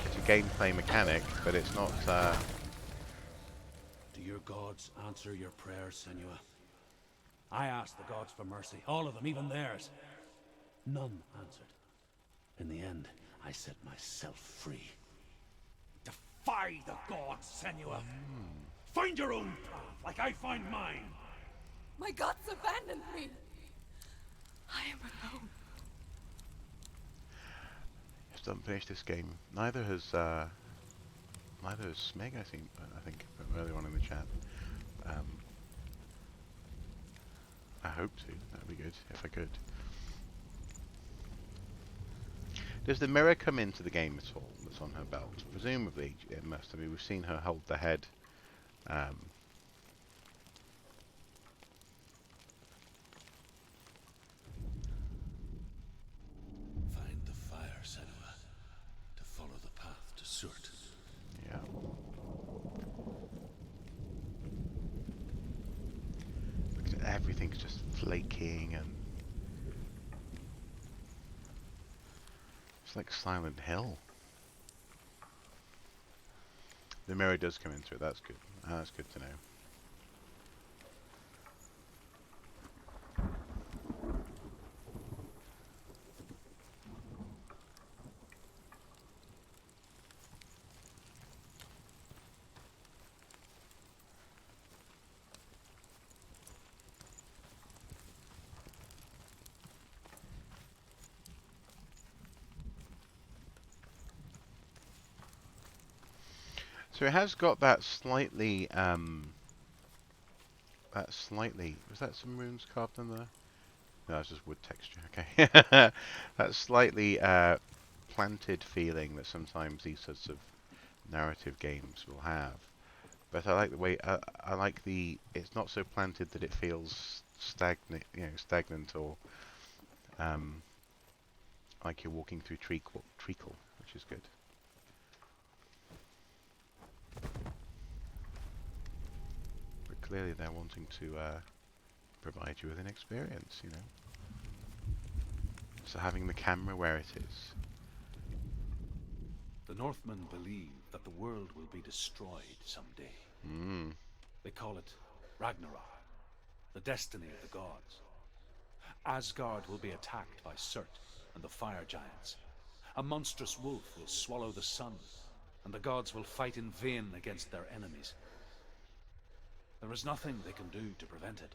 It's a gameplay mechanic, but it's not. Do your gods answer your prayers, Senua? I asked the gods for mercy, all of them, even theirs. None answered. In the end, I set myself free. Defy the gods, Senua. Find your own path, like I find mine. My gods abandoned me. I am alone. Still haven't finished this game. Neither has Smeg. I think earlier on in the chat. I hope to. That'd be good if I could. Does the mirror come into the game at all? That's on her belt. Presumably it must. I mean, we've seen her hold the head. Find the fire, Senua, to follow the path to Surt. Yeah. Everything's just flaking and it's like Silent Hill. The mirror does come into it. That's good. That's good to know. So it has got that slightly, was that some runes carved in there? No, it's just wood texture, okay. That slightly planted feeling that sometimes these sorts of narrative games will have. But I like the way, I like it's not so planted that it feels stagnant or like you're walking through treacle, which is good. Clearly they're wanting to provide you with an experience, you know. So having the camera where it is. The Northmen believe that the world will be destroyed someday. They call it Ragnarok, the destiny of the gods. Asgard will be attacked by Surt and the fire giants. A monstrous wolf will swallow the sun, and the gods will fight in vain against their enemies. There is nothing they can do to prevent it,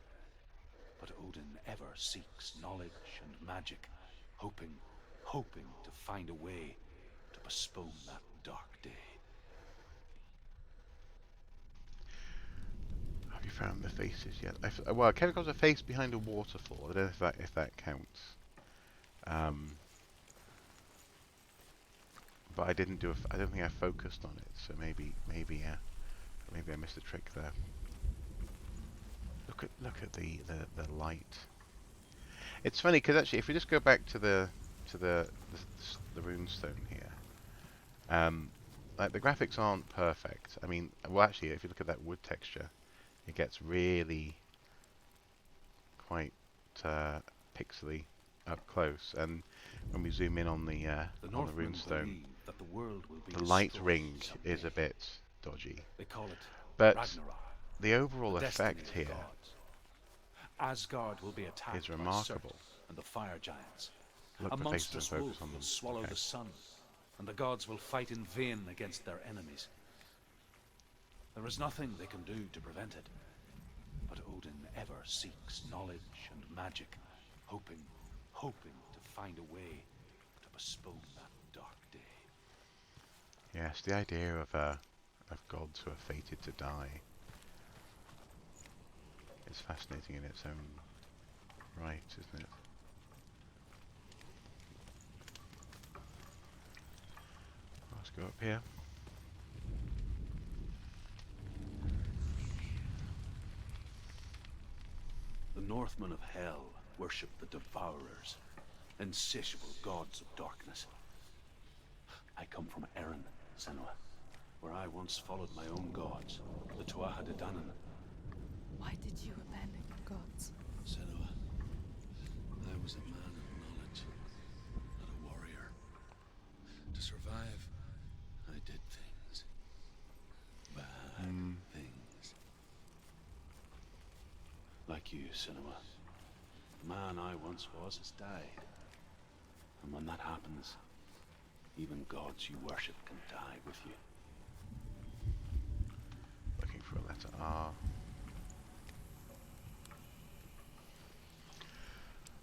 but Odin ever seeks knowledge and magic, hoping to find a way to postpone that dark day. Have you found the faces yet? Well, I came across a face behind a waterfall. I don't know if that counts. But I didn't do. I don't think I focused on it. So maybe I missed a trick there. Look at the light. It's funny because actually, if we just go back to the runestone here, like the graphics aren't perfect. I mean, well, actually, if you look at that wood texture, it gets really quite pixely up close. And when we zoom in on the runestone, the light ring is a bit dodgy. They call it but Ragnarok, the overall the effect destiny of the here gods. Asgard will be attacked is remarkable. by Surt and the fire giants. Look, A the faces monstrous and wolf focus on will them. swallow Okay. the sun, and the gods will fight in vain against their enemies. There is nothing they can do to prevent it, but Odin ever seeks knowledge and magic, hoping to find a way bespoke that dark day. Yes, the idea of gods who are fated to die is fascinating in its own right, isn't it? Let's go up here. The Northmen of Hell worship the Devourers, insatiable gods of darkness. I come from Erin, Senua, where I once followed my own gods, the Tuatha De Danann. Why did you abandon your gods? Senua, I was a man of knowledge, not a warrior. To survive, I did things. Bad things. Like you, Senua. The man I once was has died. And when that happens, even gods you worship can die with you. Looking for a letter R.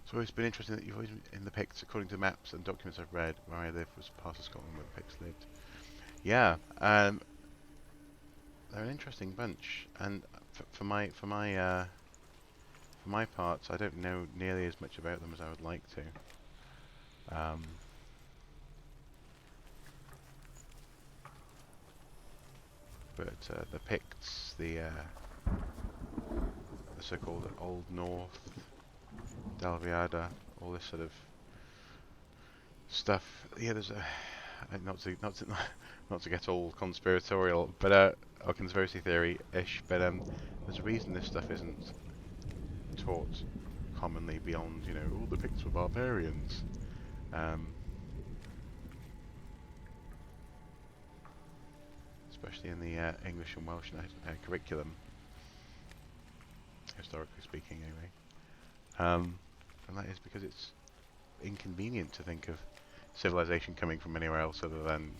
It's always been interesting that you've always been in the Picts, according to maps and documents I've read. Where I live was part of Scotland where the Picts lived. Yeah, they're an interesting bunch, and for my parts, I don't know nearly as much about them as I would like to. But the Picts, the so-called Old North, Dalriada, all this sort of stuff. Yeah, there's a not to get all conspiratorial, but or conspiracy theory-ish. But there's a reason this stuff isn't taught commonly beyond, you know, all the Picts were barbarians. Especially in the English and Welsh curriculum, historically speaking, anyway. And that is because it's inconvenient to think of civilization coming from anywhere else other than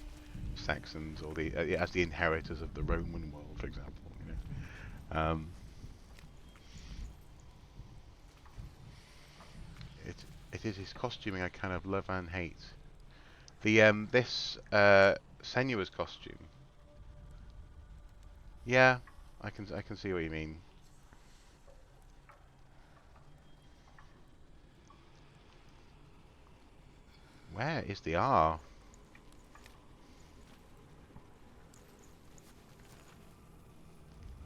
Saxons or as the inheritors of the Roman world, for example. You know, it is his costuming I kind of love and hate. The this Senua's costume. Yeah, I can see what you mean. Where is the R?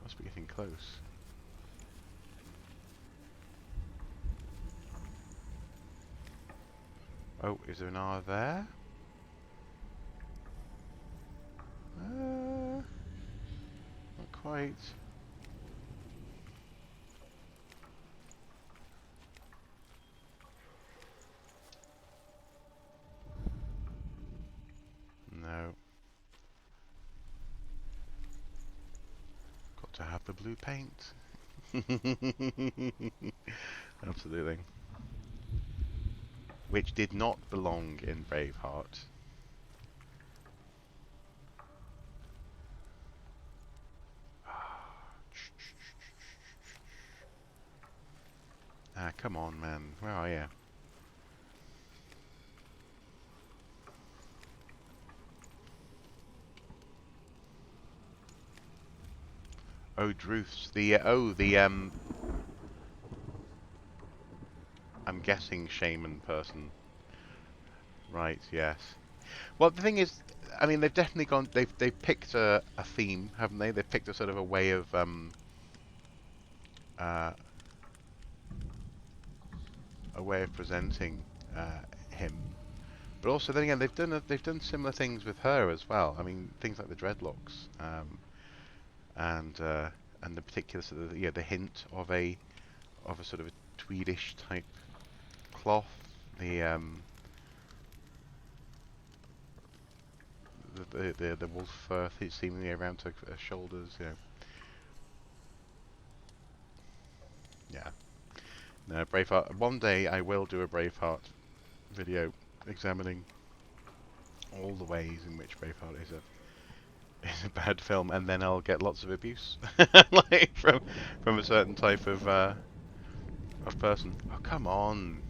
Must be getting close. Oh, is there an R there? Not quite. No. Got to have the blue paint. Absolutely. Which did not belong in Braveheart. Ah, come on, man. Where are you? Oh, Druths. I'm guessing shaman person. Right, yes. Well, the thing is, I mean, they've definitely gone. They've picked a theme, haven't they? They've picked a sort of a way of uh, presenting him. But also, then again, they've done similar things with her as well. I mean, things like the dreadlocks, and the particular sort of the hint of a sort of a tweedish type cloth. The wolf fur seemingly around her shoulders. You know. Yeah. No, Braveheart. One day I will do a Braveheart video examining all the ways in which Braveheart is a bad film, and then I'll get lots of abuse, like from a certain type of person. Oh, come on.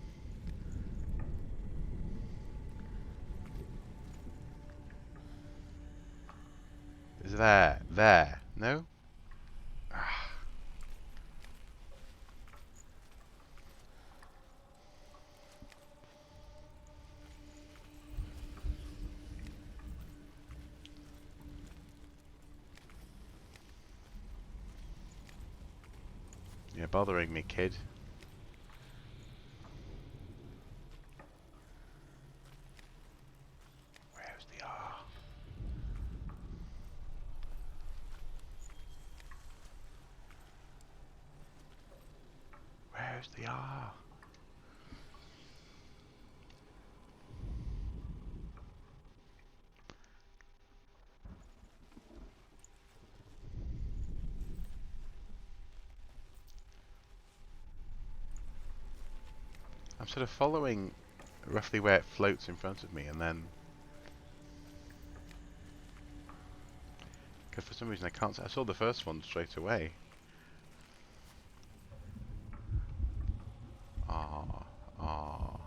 Is there? There? No? Ah. You're bothering me, kid. Where's the R? Where's the R? I'm sort of following roughly where it floats in front of me, and then... Because for some reason I can't... I saw the first one straight away. Ah, ah.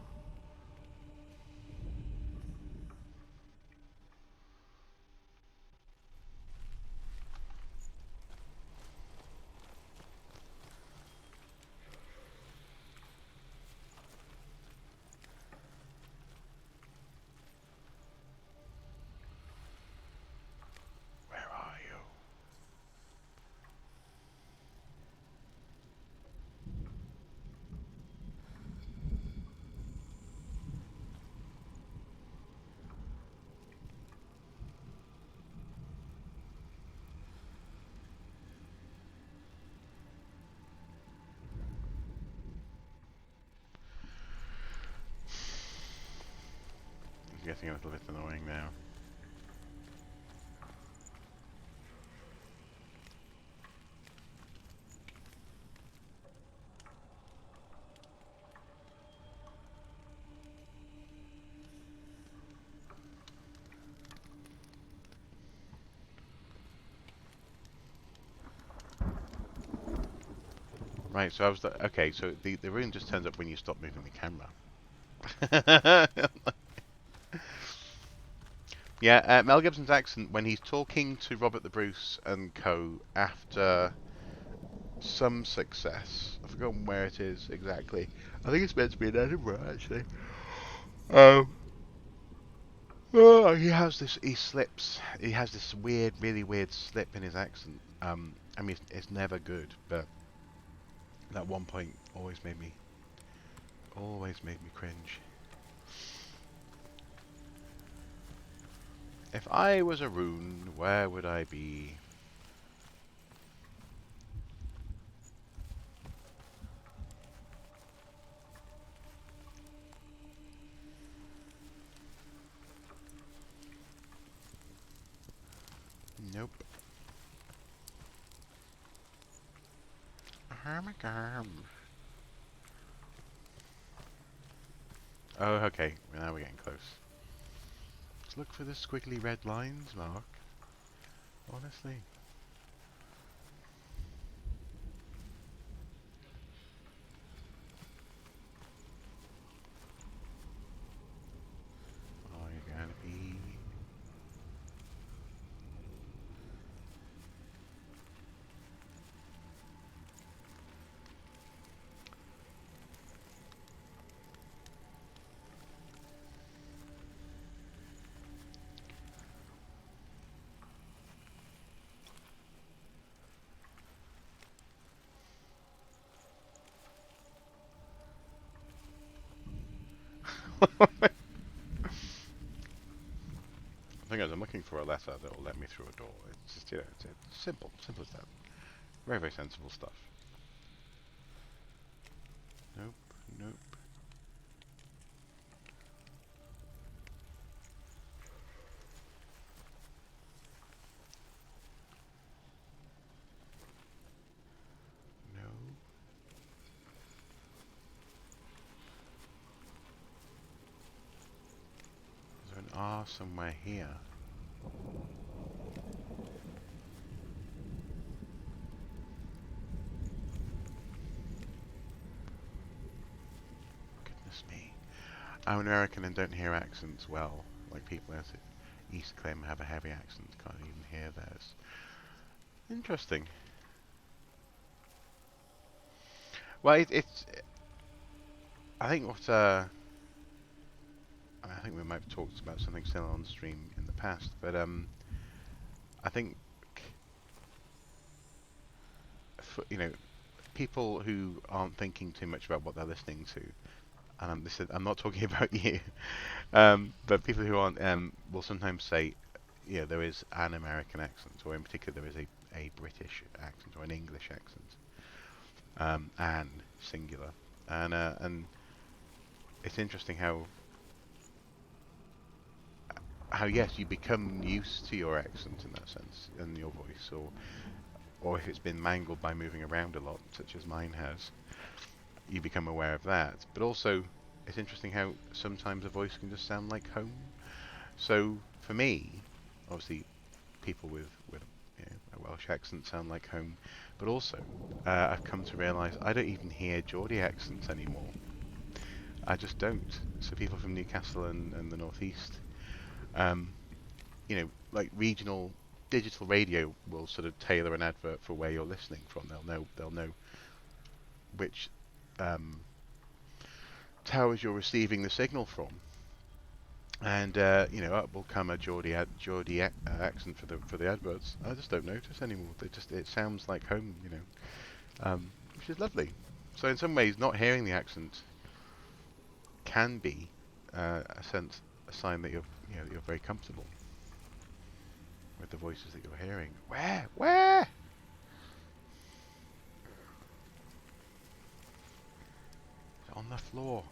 Where are you? It's getting a little bit annoying now. Right, so I was... okay, so the rune just turns up when you stop moving the camera. Yeah, Mel Gibson's accent when he's talking to Robert the Bruce and co after some success. I've forgotten where it is exactly. I think it's meant to be in Edinburgh, actually. Um, oh, he has this. He slips. He has this weird, really weird slip in his accent. I mean, it's never good, but that one point always made me cringe. If I was a rune, where would I be? Nope. Oh my god. Oh, okay. Now we're getting close. Let's look for the squiggly red lines, Mark. Honestly. Are you gonna be? The thing is, I'm looking for a letter that will let me through a door. It's just, it's simple as that. Very, very sensible stuff. Nope, nope. No. Is there an R somewhere here? Goodness me. I'm an American and don't hear accents well, like people else. East claim have a heavy accent. Can't even hear theirs. Interesting. Well, it's. I think what. I think we might have talked about something similar on the stream in the past, but I think for, people who aren't thinking too much about what they're listening to, and I'm not talking about you, but people who aren't will sometimes say, yeah, there is an American accent, or in particular there is a British accent or an English accent, and singular, and it's interesting how yes, you become used to your accent in that sense, and your voice, or if it's been mangled by moving around a lot, such as mine has, you become aware of that. But also, it's interesting how sometimes a voice can just sound like home. So for me, obviously, people with a Welsh accent sound like home, but also I've come to realise I don't even hear Geordie accents anymore. I just don't. So people from Newcastle and the northeast, like regional digital radio will sort of tailor an advert for where you're listening from. They'll know which towers you're receiving the signal from, and up will come a Geordie accent for the adverts. I just don't notice anymore. It sounds like home, which is lovely. So in some ways, not hearing the accent can be a sign that you're very comfortable with the voices that you're hearing. Where? It's on the floor.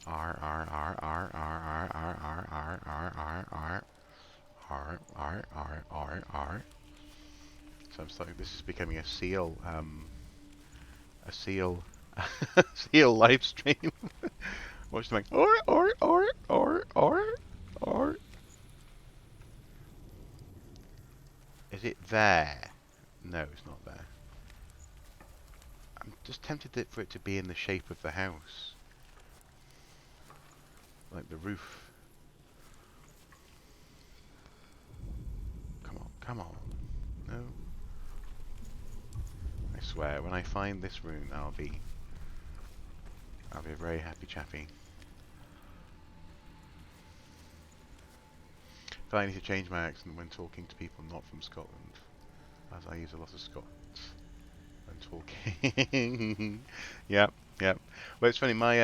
R R R R R R R R R R R R R R R R. So I'm starting. This is becoming a seal seal live stream. Watch them like or. Is it there? No, it's not there. I'm just tempted for it to be in the shape of the house, like the roof. Come on. No. I swear, when I find this rune, I'll be a very happy chappy. But I need to change my accent when talking to people not from Scotland, as I use a lot of Scots when talking. Yep. Well, it's funny. My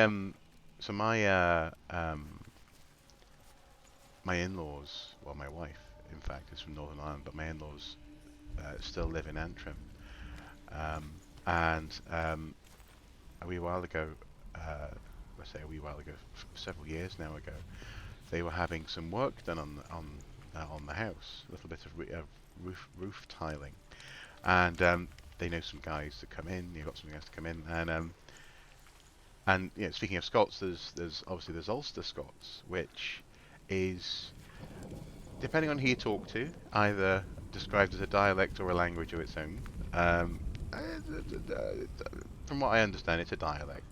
in-laws, well, my wife, in fact, is from Northern Ireland, but my in-laws still live in Antrim. And a wee while ago, let's say a wee while ago, several years now ago, they were having some work done on the house, a little bit of roof tiling, and they know some guys that come in. You've got some guys to come in, and speaking of Scots, there's obviously Ulster Scots, which is, depending on who you talk to, either described as a dialect or a language of its own. From what I understand, it's a dialect.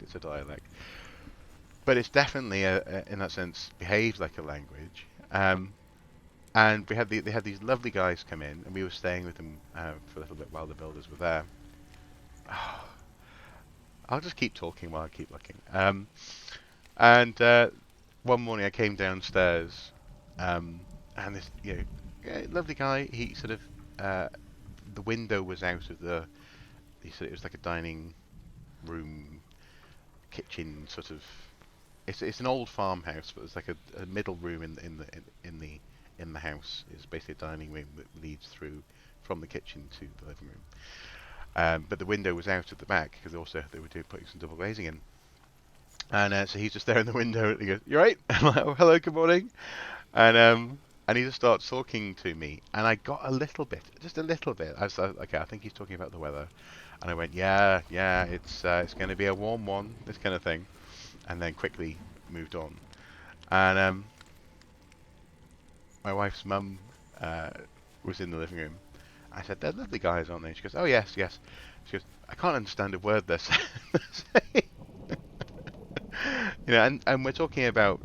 But it's definitely, in that sense, behaves like a language. And they had these lovely guys come in, and we were staying with them for a little bit while the builders were there. I'll just keep talking while I keep looking. And one morning I came downstairs, and this lovely guy. He sort of the window was out of the. He said it was like a dining room, kitchen sort of. It's an old farmhouse, but there's like a middle room in the house. It's basically a dining room that leads through from the kitchen to the living room. But the window was out at the back because they were putting some double glazing in. And so he's just there in the window. And he goes, "You right?" I'm like, "Oh, hello, good morning." And he just starts talking to me, and I got just a little bit. I was like, "Okay, I think he's talking about the weather." And I went, "Yeah, it's going to be a warm one, this kind of thing." And then quickly moved on. And my wife's mum was in the living room. I said, "They're lovely guys, aren't they?" She goes, "Oh yes." She goes, "I can't understand a word they're saying." and we're talking about,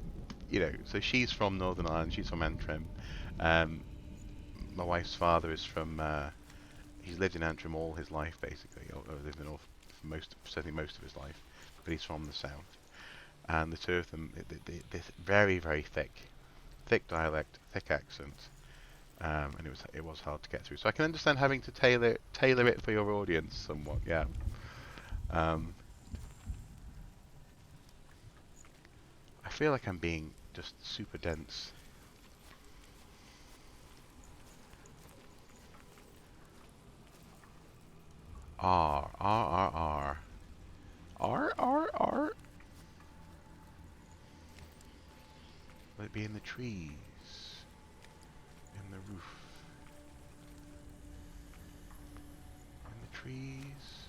so she's from Northern Ireland, she's from Antrim. Um, my wife's father is from, he's lived in Antrim all his life, basically, or lived in the north for certainly most of his life, but he's from the south. And the two of them, this very, very thick dialect, thick accent, and it was hard to get through. So I can understand having to tailor it for your audience somewhat, yeah. Um, I feel like I'm being just super dense. R, R, R, R. R, R, R. Will it be in the trees? In the roof? In the trees?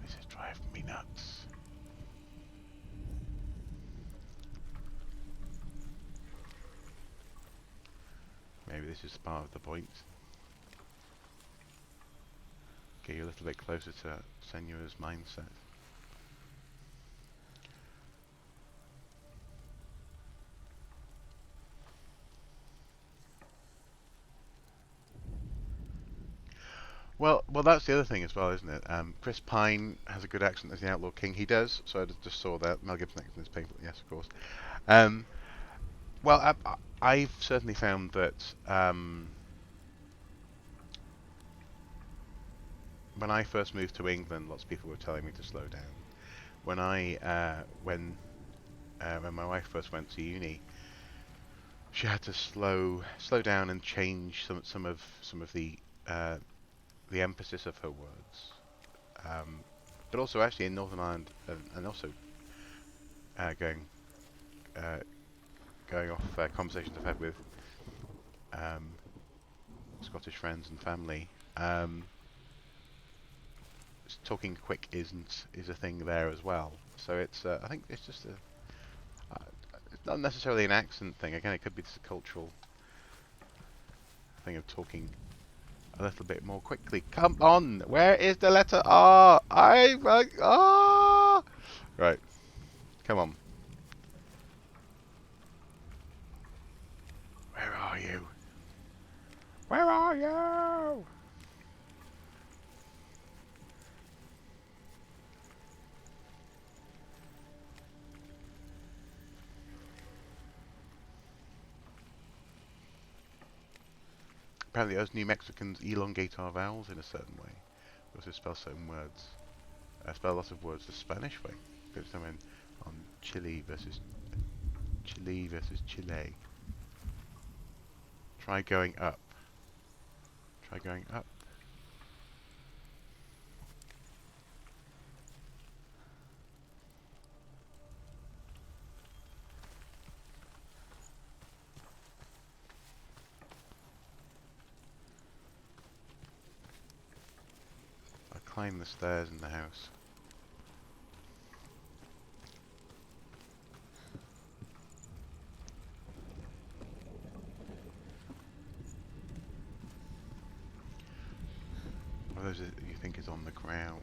This is driving me nuts. Maybe this is part of the point. Get you a little bit closer to Senua's mindset. Well, that's the other thing as well, isn't it? Chris Pine has a good accent as the Outlaw King. He does, so I just saw that. Mel Gibson accent is painful, yes, of course. Um, well, I've certainly found that when I first moved to England, lots of people were telling me to slow down. When my wife first went to uni, she had to slow down and change some of the emphasis of her words. But also actually in Northern Ireland, and also going off conversations I've had with um, Scottish friends and family, talking quick is a thing there as well. So I think it's just it's not necessarily an accent thing. Again, it could be just a cultural thing of talking a little bit more quickly. Come on, where is the letter R? Right, come on. Where are you? Where are you? Apparently us New Mexicans elongate our vowels in a certain way. We also spell certain words. I spell a lot of words the Spanish way. For example, on Chile versus Chile. Try going up. Try going up. I climb the stairs in the house. What is it you think is on the ground?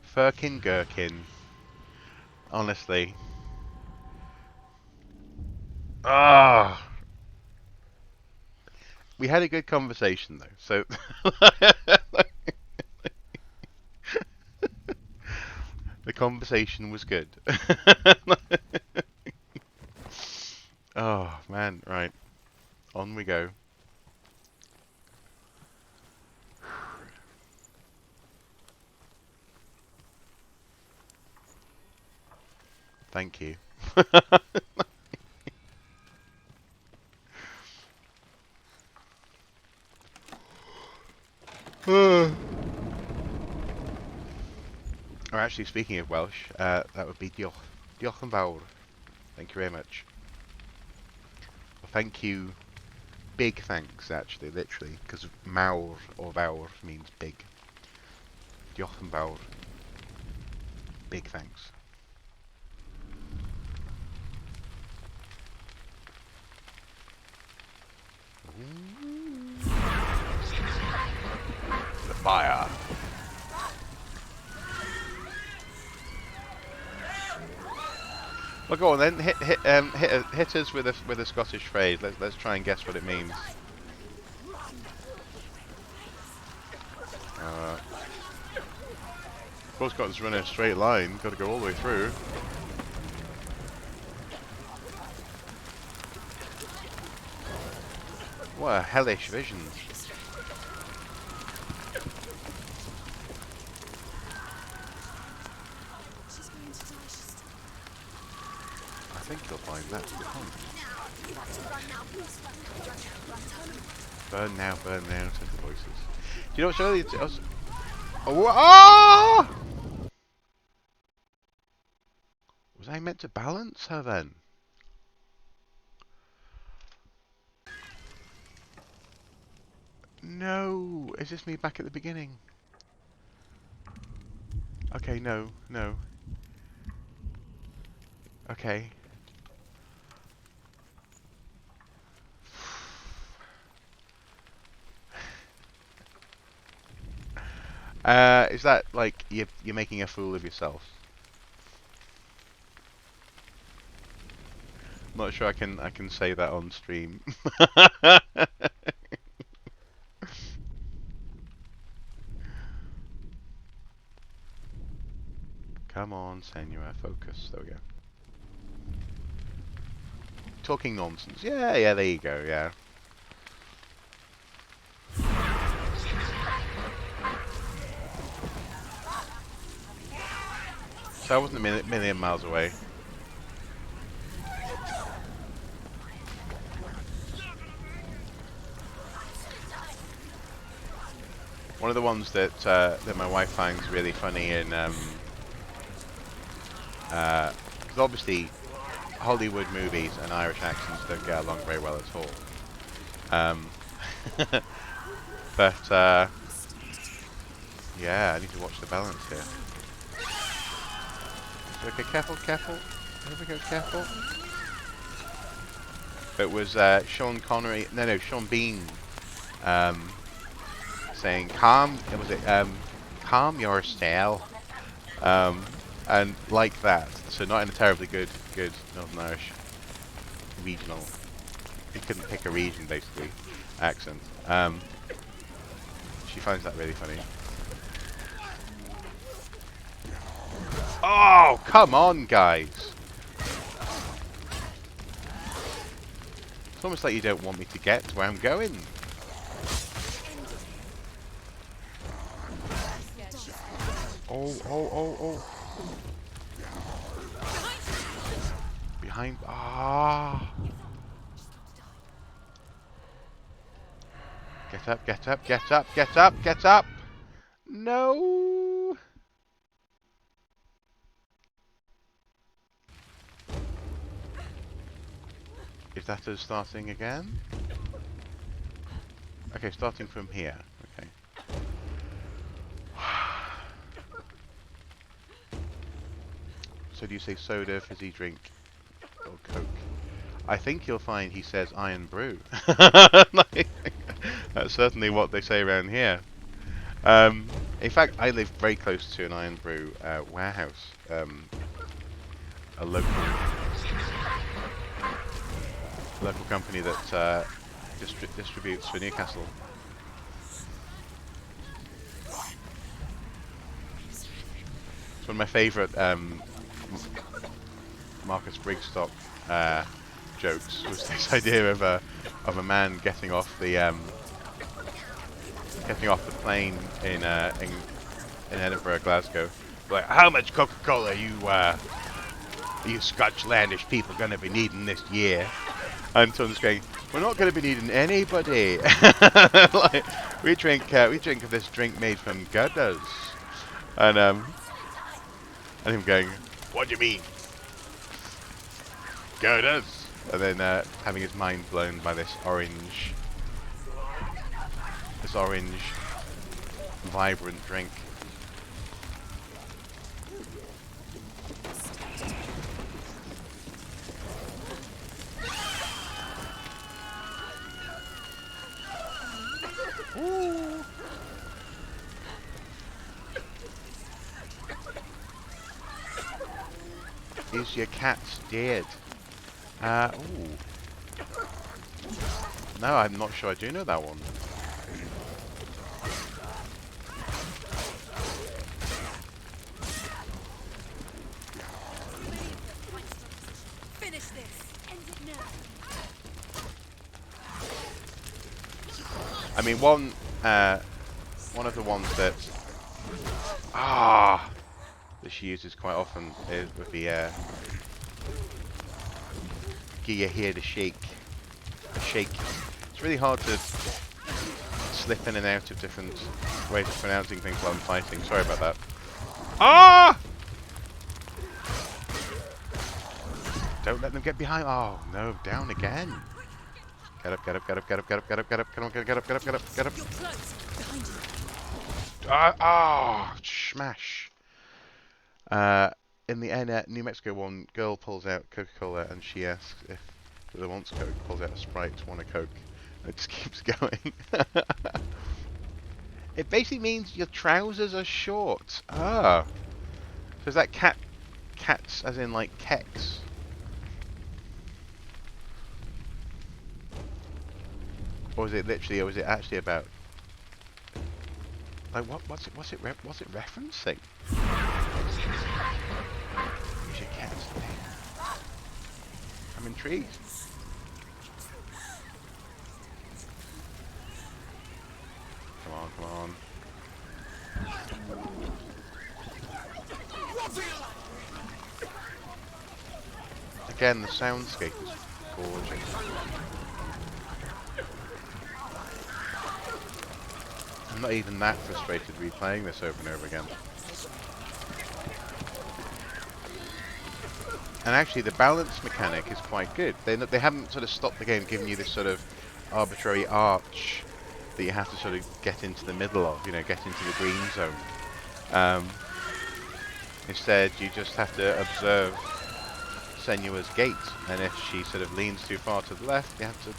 Firkin Gherkin. Honestly. Ah! We had a good conversation though, so the conversation was good. Oh man, right. On we go. Thank you. Or actually, speaking of Welsh, that would be diolch. Diolch yn fawr. Thank you very much. Well, thank you. Big thanks, actually, literally, because mawr or fawr means big. Diolch yn fawr. Big thanks. The fire. Well, go on then. Hit us with a Scottish phrase. Let's try and guess what it means. Of course, got to run in a straight line. Got to go all the way through. What a hellish vision. I think you'll find that to the point. Burn now, said the voices. Do you know what's really... Oh! Ah! Was I meant to balance her then? No! Is this me back at the beginning? Okay, no. Okay. Is that like you're making a fool of yourself? Not sure I can say that on stream. Come on, Senua, focus. There we go. Talking nonsense. Yeah, there you go, yeah. So I wasn't a million miles away. One of the ones that that my wife finds really funny in, because obviously Hollywood movies and Irish accents don't get along very well at all. But yeah, I need to watch the balance here. Okay, careful. Here we go, careful. It was Sean Connery, no, Sean Bean, saying calm. Was it calm your style? And like that. So not in a terribly good Northern Irish regional. He couldn't pick a region basically accent. She finds that really funny. Oh, come on, guys! It's almost like you don't want me to get to where I'm going. Oh. Behind. Ah. Get up. No. Is that us starting again? Okay, starting from here. Okay. So do you say soda, fizzy drink, or Coke? I think you'll find he says iron brew. That's certainly what they say around here. In fact, I live very close to an iron brew warehouse. A local company that distributes for Newcastle. It's one of my favourite Marcus Brigstock jokes was this idea of a man getting off the plane in Edinburgh, Glasgow. Like, how much Coca-Cola are you Scotchlandish people going to be needing this year? And someone's going, we're not going to be needing anybody. Like, we drink of this drink made from gutters. And him going, what do you mean? Gutters. And then having his mind blown by this orange vibrant drink. Is your cat dead? Ooh. No, I'm not sure I do know that one. Finish this. End it now. I mean, one of the ones that she uses quite often is with the get your hair to shake. It's really hard to slip in and out of different ways of pronouncing things while I'm fighting. Sorry about that. Ah! Don't let them get behind. Oh no, down again. Get up, get up, get up, get up, get up, get up, get up, get up, get up, get up, get up, get up, get up. You're close. Behind you. Smash. In the New Mexico one, girl pulls out Coca-Cola and she asks if the wants Coke, pulls out a Sprite, want a Coke. And it just keeps going. It basically means your trousers are short. Ah. So is that cats as in like keks? Or is it literally, or is it actually about like what's it referencing? Is your cat's name? I'm intrigued. Come on, come on. Again, the soundscape is gorgeous. I'm not even that frustrated replaying this over and over again. And actually, the balance mechanic is quite good. They haven't sort of stopped the game giving you this sort of arbitrary arch that you have to sort of get into the middle of, you know, get into the green zone. Instead, you just have to observe Senua's gait, and if she sort of leans too far to the left, you have to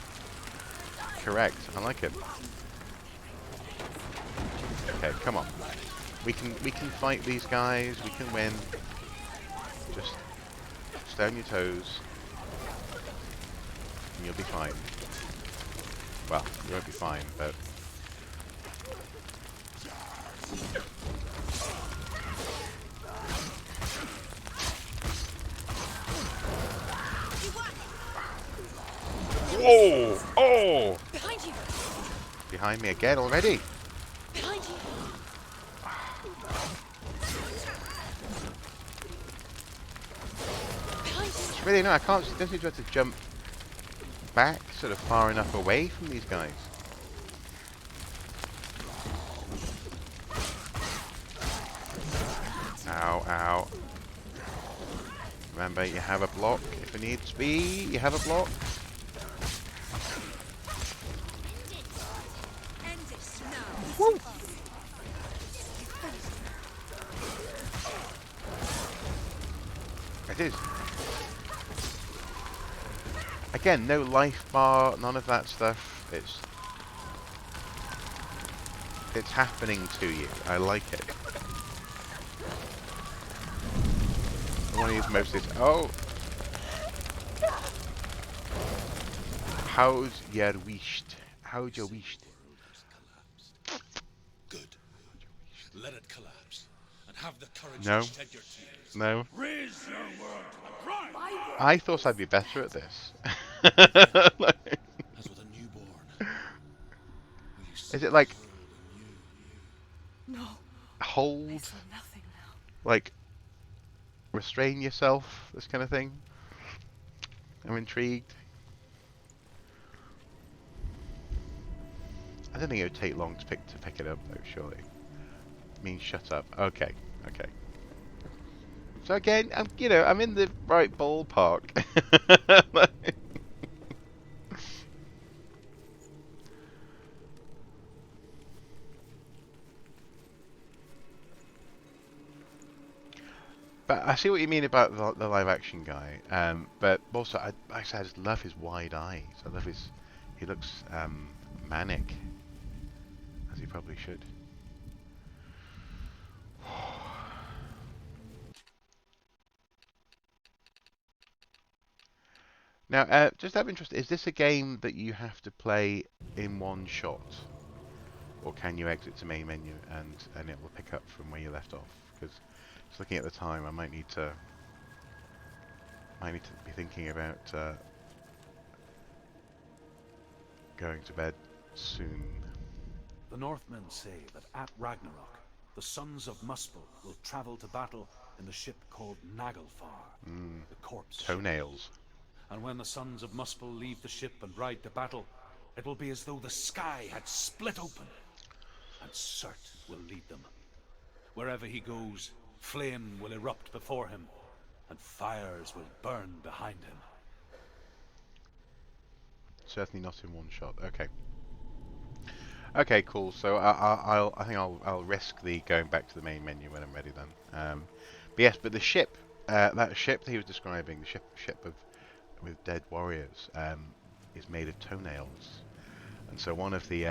correct. I like it. Okay, come on. We can fight these guys. We can win. Just stay on your toes, and you'll be fine. Well, you won't be fine, but whoa! Oh! Behind you. Behind me again already. Behind you. Behind you. Really, no, I can't. Don't seem to have to jump back sort of far enough away from these guys. Ow, ow. Remember, you have a block if it needs to be. You have a block. End it now. Woo! It is. Again, no life bar, none of that stuff. It's happening to you. I like it. I want to use most of this. Oh! How's your wished? How's your wished? Good. Let it collapse, and have the courage No. to shed your tears. No. Raise your world to a cry. I thought I'd be better at this. As with a newborn. Will you see Is it like the world anew? No. I hold, saw nothing now. like restrain yourself, this kind of thing? I'm intrigued. I don't think it would take long to pick it up though, surely. It means shut up. Okay, okay. So again, I'm in the right ballpark. But I see what you mean about the live action guy. But also, I just love his wide eyes. I love his. He looks manic, as he probably should. Now, just out of interest, is this a game that you have to play in one shot, or can you exit to main menu and it will pick up from where you left off? Because just looking at the time, I might need to be thinking about going to bed soon. The Northmen say that at Ragnarok, the sons of Muspel will travel to battle in the ship called Naglfar, the corpse ship. Toenails. And when the sons of Muspel leave the ship and ride to battle, it will be as though the sky had split open, and Surt will lead them. Wherever he goes, flame will erupt before him, and fires will burn behind him. Certainly not in one shot. Okay. Okay, cool. So I think I'll risk the going back to the main menu when I'm ready then. But yes, but the ship, that ship that he was describing, the ship of with dead warriors, is made of toenails. And so one of the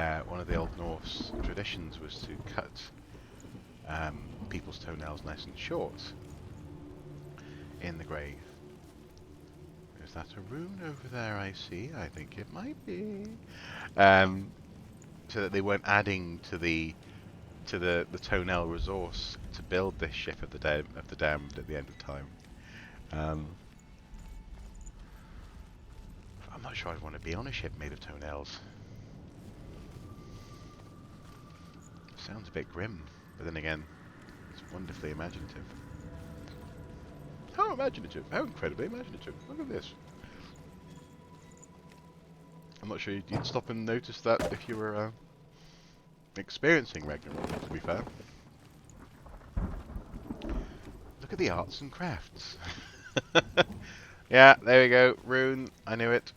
Old Norse traditions was to cut people's toenails nice and short in the grave. Is that a rune over there? I see. I think it might be. So that they weren't adding to the toenail resource to build this ship of the damned at the end of time. I'm not sure I'd want to be on a ship made of toenails. Sounds a bit grim, but then again, it's wonderfully imaginative. How imaginative! How incredibly imaginative! Look at this. I'm not sure you'd stop and notice that if you were experiencing Ragnarok, to be fair. Look at the arts and crafts. Yeah, there we go. Rune. I knew it.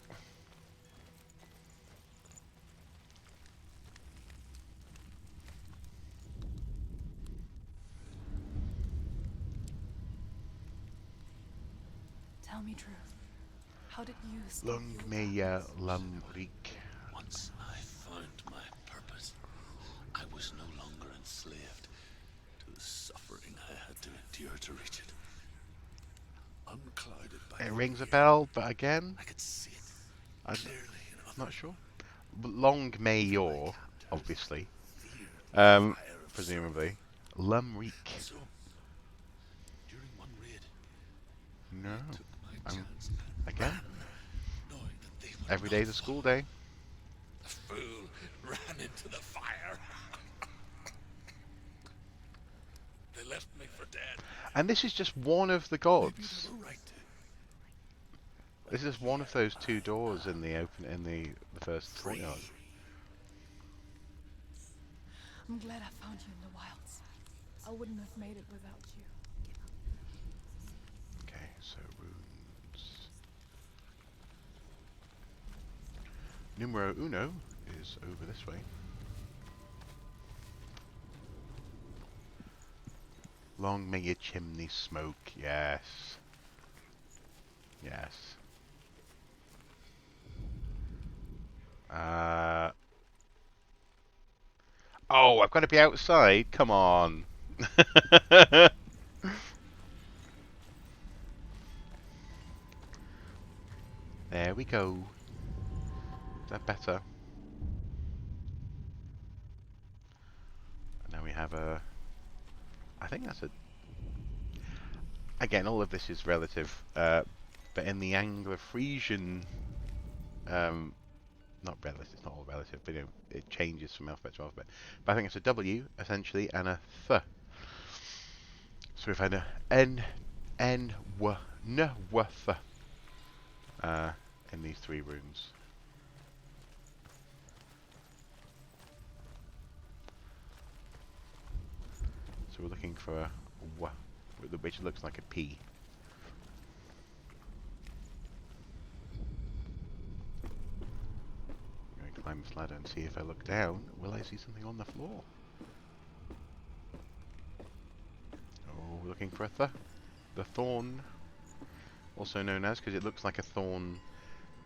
Tell me truth. How did you stop Lung your me darkness? lumrik. Once I found my purpose, I was no longer enslaved to the suffering I had to endure to reach it. Unclouded by It the rings a fear, bell, but again, I could see it I'm clearly in others. not sure. Long may My your, captors obviously, feared the fire of presumably, lumrik. Surt. So, during one raid, No, I took my chance. again, Ran, knowing that they would every not day's a school day. The fool ran into the fire. They left me for dead. And this is just one of the Maybe gods. they were right to. This is one of those two doors in the first Free. courtyard. I'm glad I found you in the wilds. I wouldn't have made it without you. Okay, so runes. Numero uno is over this way. Long may your chimney smoke. Yes. Yes. Oh, I've got to be outside. Come on. There we go. Is that better? And now we have a... I think that's a... Again, all of this is relative, but in the Anglo-Frisian... not relative, it's not all relative, but you know, it changes from alphabet to alphabet. But I think it's a W, essentially, and a th. So we've had a N, N, W, N, W, th in these three runes. So we're looking for a W, which looks like a P. I'm going to climb this ladder and see if I look down, will I see something on the floor? Oh, we're looking for a the thorn, also known as, because it looks like a thorn,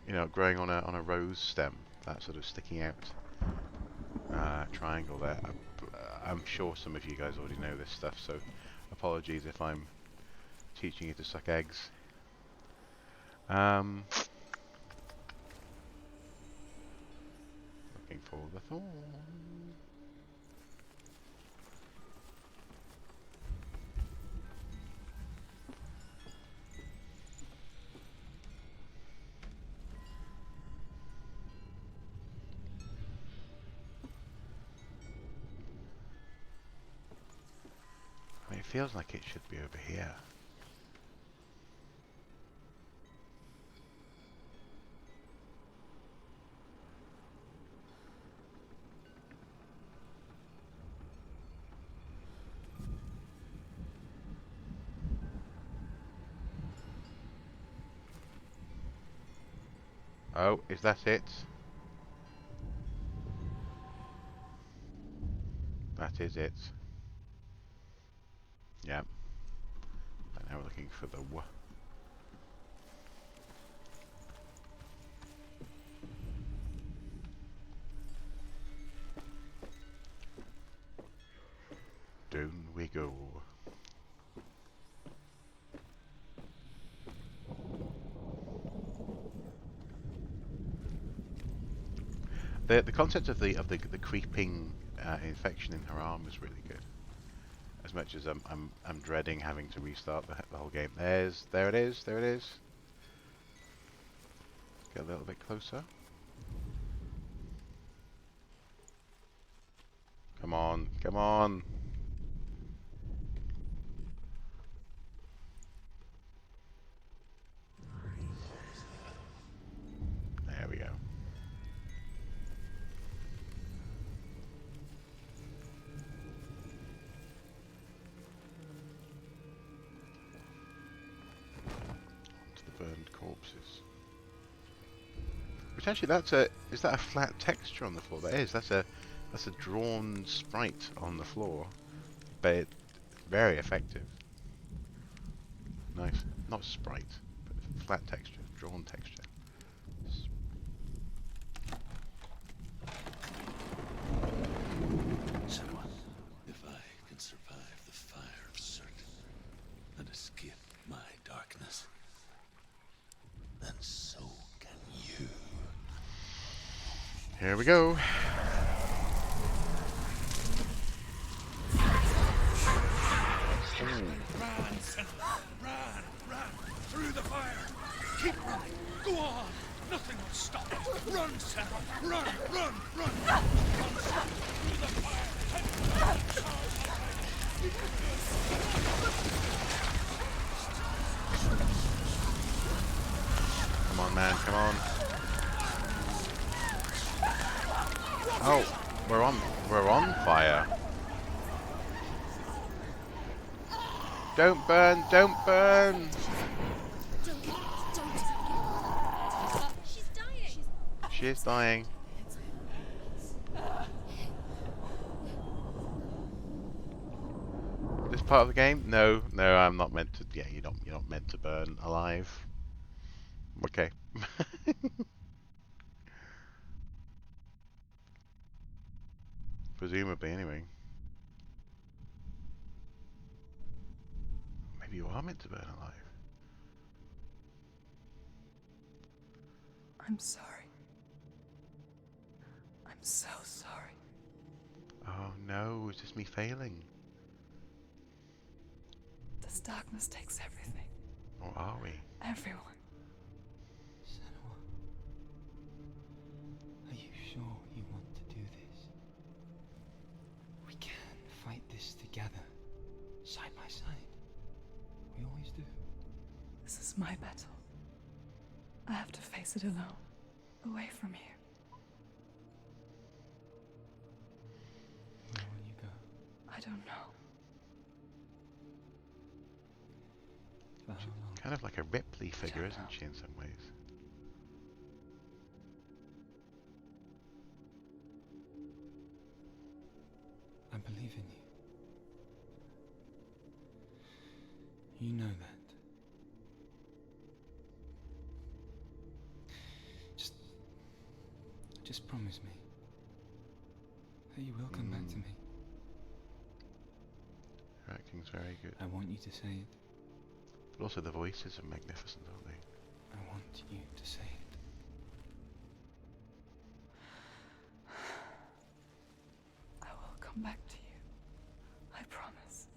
you know, growing on a rose stem, that sort of sticking out triangle there. I'm sure some of you guys already know this stuff, so apologies if I'm teaching you to suck eggs. looking for the thorn. I mean, it feels like it should be over here. Oh, is that it? That is it. Yeah. And now we're looking for the w. Down we go. The concept of the creeping infection in her arm is really good. As much as I'm dreading having to restart the whole game. There it is. Get a little bit closer. Come on, come on. There we go. Onto the burned corpses. Which actually, is that a flat texture on the floor? That is. That's a drawn sprite on the floor, but very effective. Nice. Not sprite, but flat texture, drawn texture. Senua, if I can survive the fire of certain and escape my darkness, then so can you. Here we go. Run, Senua! Run! Through the fire! Keep running! Go on! Nothing will stop it! Run, Senua! Run! Run, Senua! Through the fire! Come on, man, come on. Oh, we're on fire. Don't burn, don't burn. She's dying. She is dying. This part of the game? No, I'm not meant to. Yeah, you're not meant to burn alive. Okay. Presumably, anyway. Maybe you are meant to burn alive. I'm sorry. I'm so sorry. Oh no, is this me failing? This darkness takes everything. Or are we? Everyone. Senua, are you sure you want to do this? We can fight this together, side by side. We always do. This is my battle. I have to face it alone, away from here. Where will you go? I don't know. For how long? Kind of like a Ripley figure, isn't she, in some ways? I believe in you. You know that. Just promise me that you will come back to me. Her acting's very good. I want you to say it. But also the voices are magnificent, aren't they? I want you to say it. come back to you. I promise.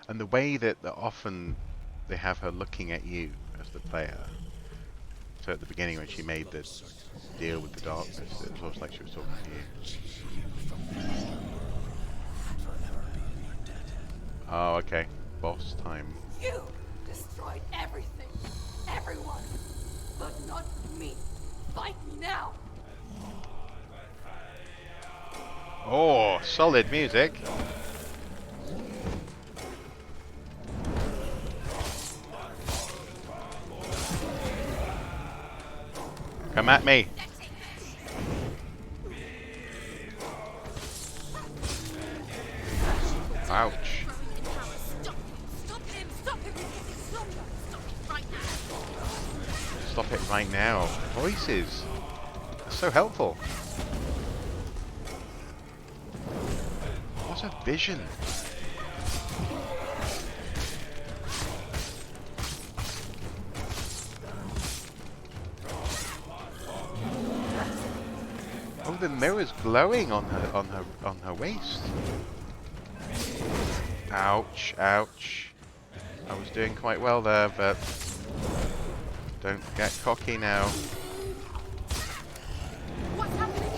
And the way that often they have her looking at you as the player. So at the beginning when she made the deal with the darkness, it was almost like she was talking to you. Oh, okay. Boss time. You destroyed everything, everyone, but not me. Fight me now. Oh, solid music. Come at me. Ouch. Stop it right now. Voices. They're so helpful. What's a vision? Oh, the mirror's glowing on her waist. Ouch, ouch. I was doing quite well there, but don't get cocky now. What's happening?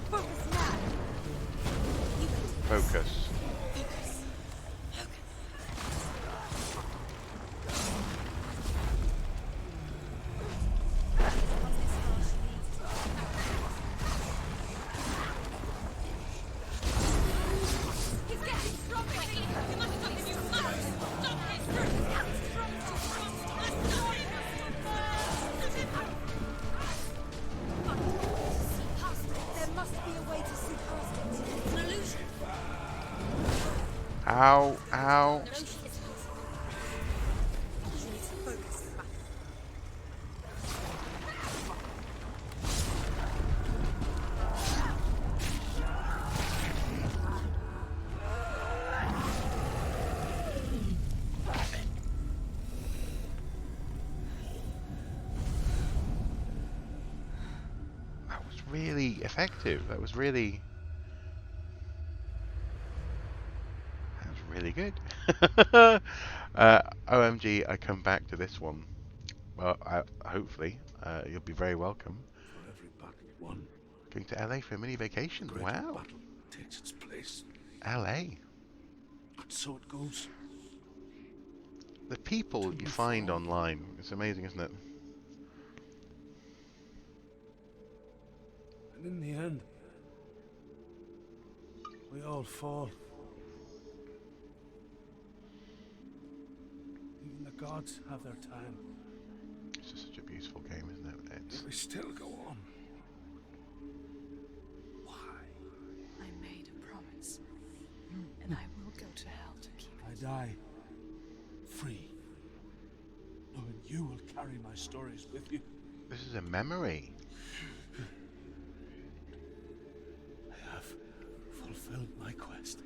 Focus now. Focus. Ow, ow. That was really effective. That was really good. OMG, I come back to this one. Well, hopefully, you'll be very welcome. For every battle won, Going to LA for a mini vacation. greater Wow. battle takes its place. LA. And so it goes. The people you find online, it's amazing, isn't it? And in the end, we all fall. Even the gods have their time. It's just such a beautiful game, isn't it? It's... We still go on. Why? I made a promise, and I will go to hell to keep it. I die free, knowing you will carry my stories with you. This is a memory. I have fulfilled my quest.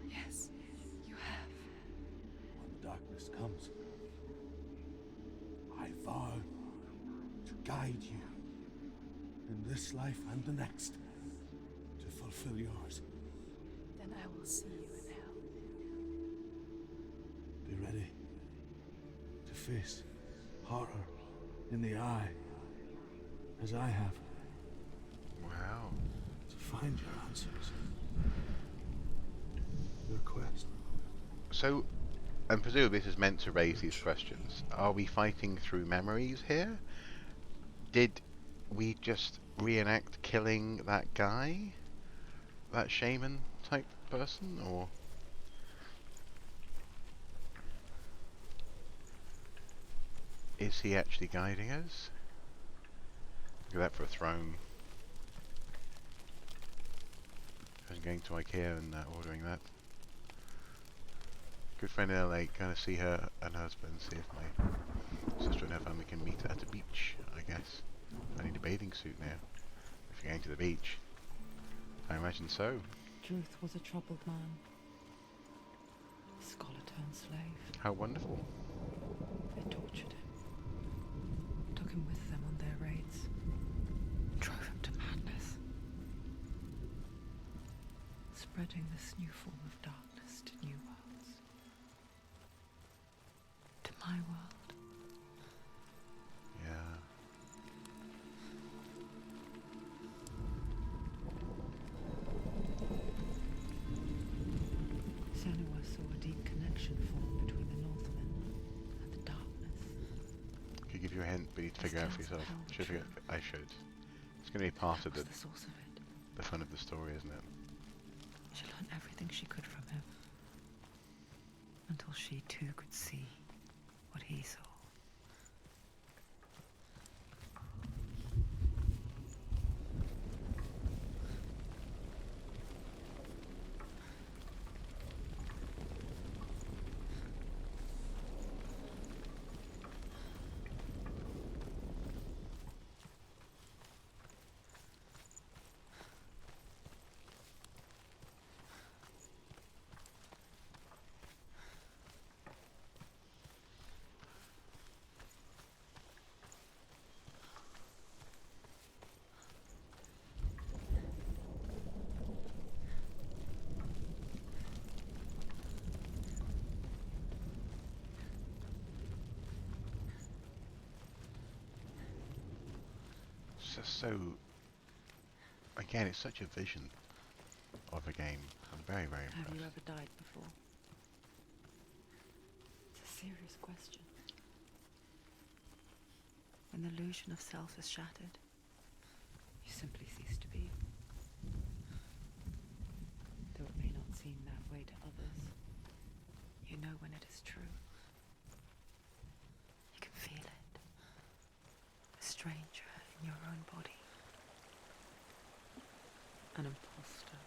Yes, you have. When the darkness comes, I vow to guide you in this life and the next to fulfill yours. Then I will see you in hell. Be ready to face horror in the eye, as I have. Wow. To find your answers. Your quest. So, and presumably this is meant to raise these questions. Are we fighting through memories here? Did we just reenact killing that guy? That shaman type person? Or... is he actually guiding us? Look at that for a throne. I'm going to IKEA and ordering that. Good friend in LA, going to see her and her husband, see if my sister and her family can meet at a beach, I guess. I need a bathing suit now. If you're going to the beach. I imagine so. Druth was a troubled man. Scholar turned slave. How wonderful. tortured him, took him with them on their raids, drove him to madness, spreading this new form of darkness to new worlds. To my world. Yeah. Senua saw a deep connection form between the Northmen and the darkness. Could give you a hint, but you need to figure out for yourself. I should. It's going to be part of That was the source of it. the fun of the story, isn't it? She learned everything she could from him, until she too could see what he saw. It's just so... Again, it's such a vision of a game. I'm very, very impressed. Have you ever died before? It's a serious question. When the illusion of self is shattered, you simply cease to be. Though it may not seem that way to others, you know when it is true. You can feel it. A stranger in your own body. An imposter.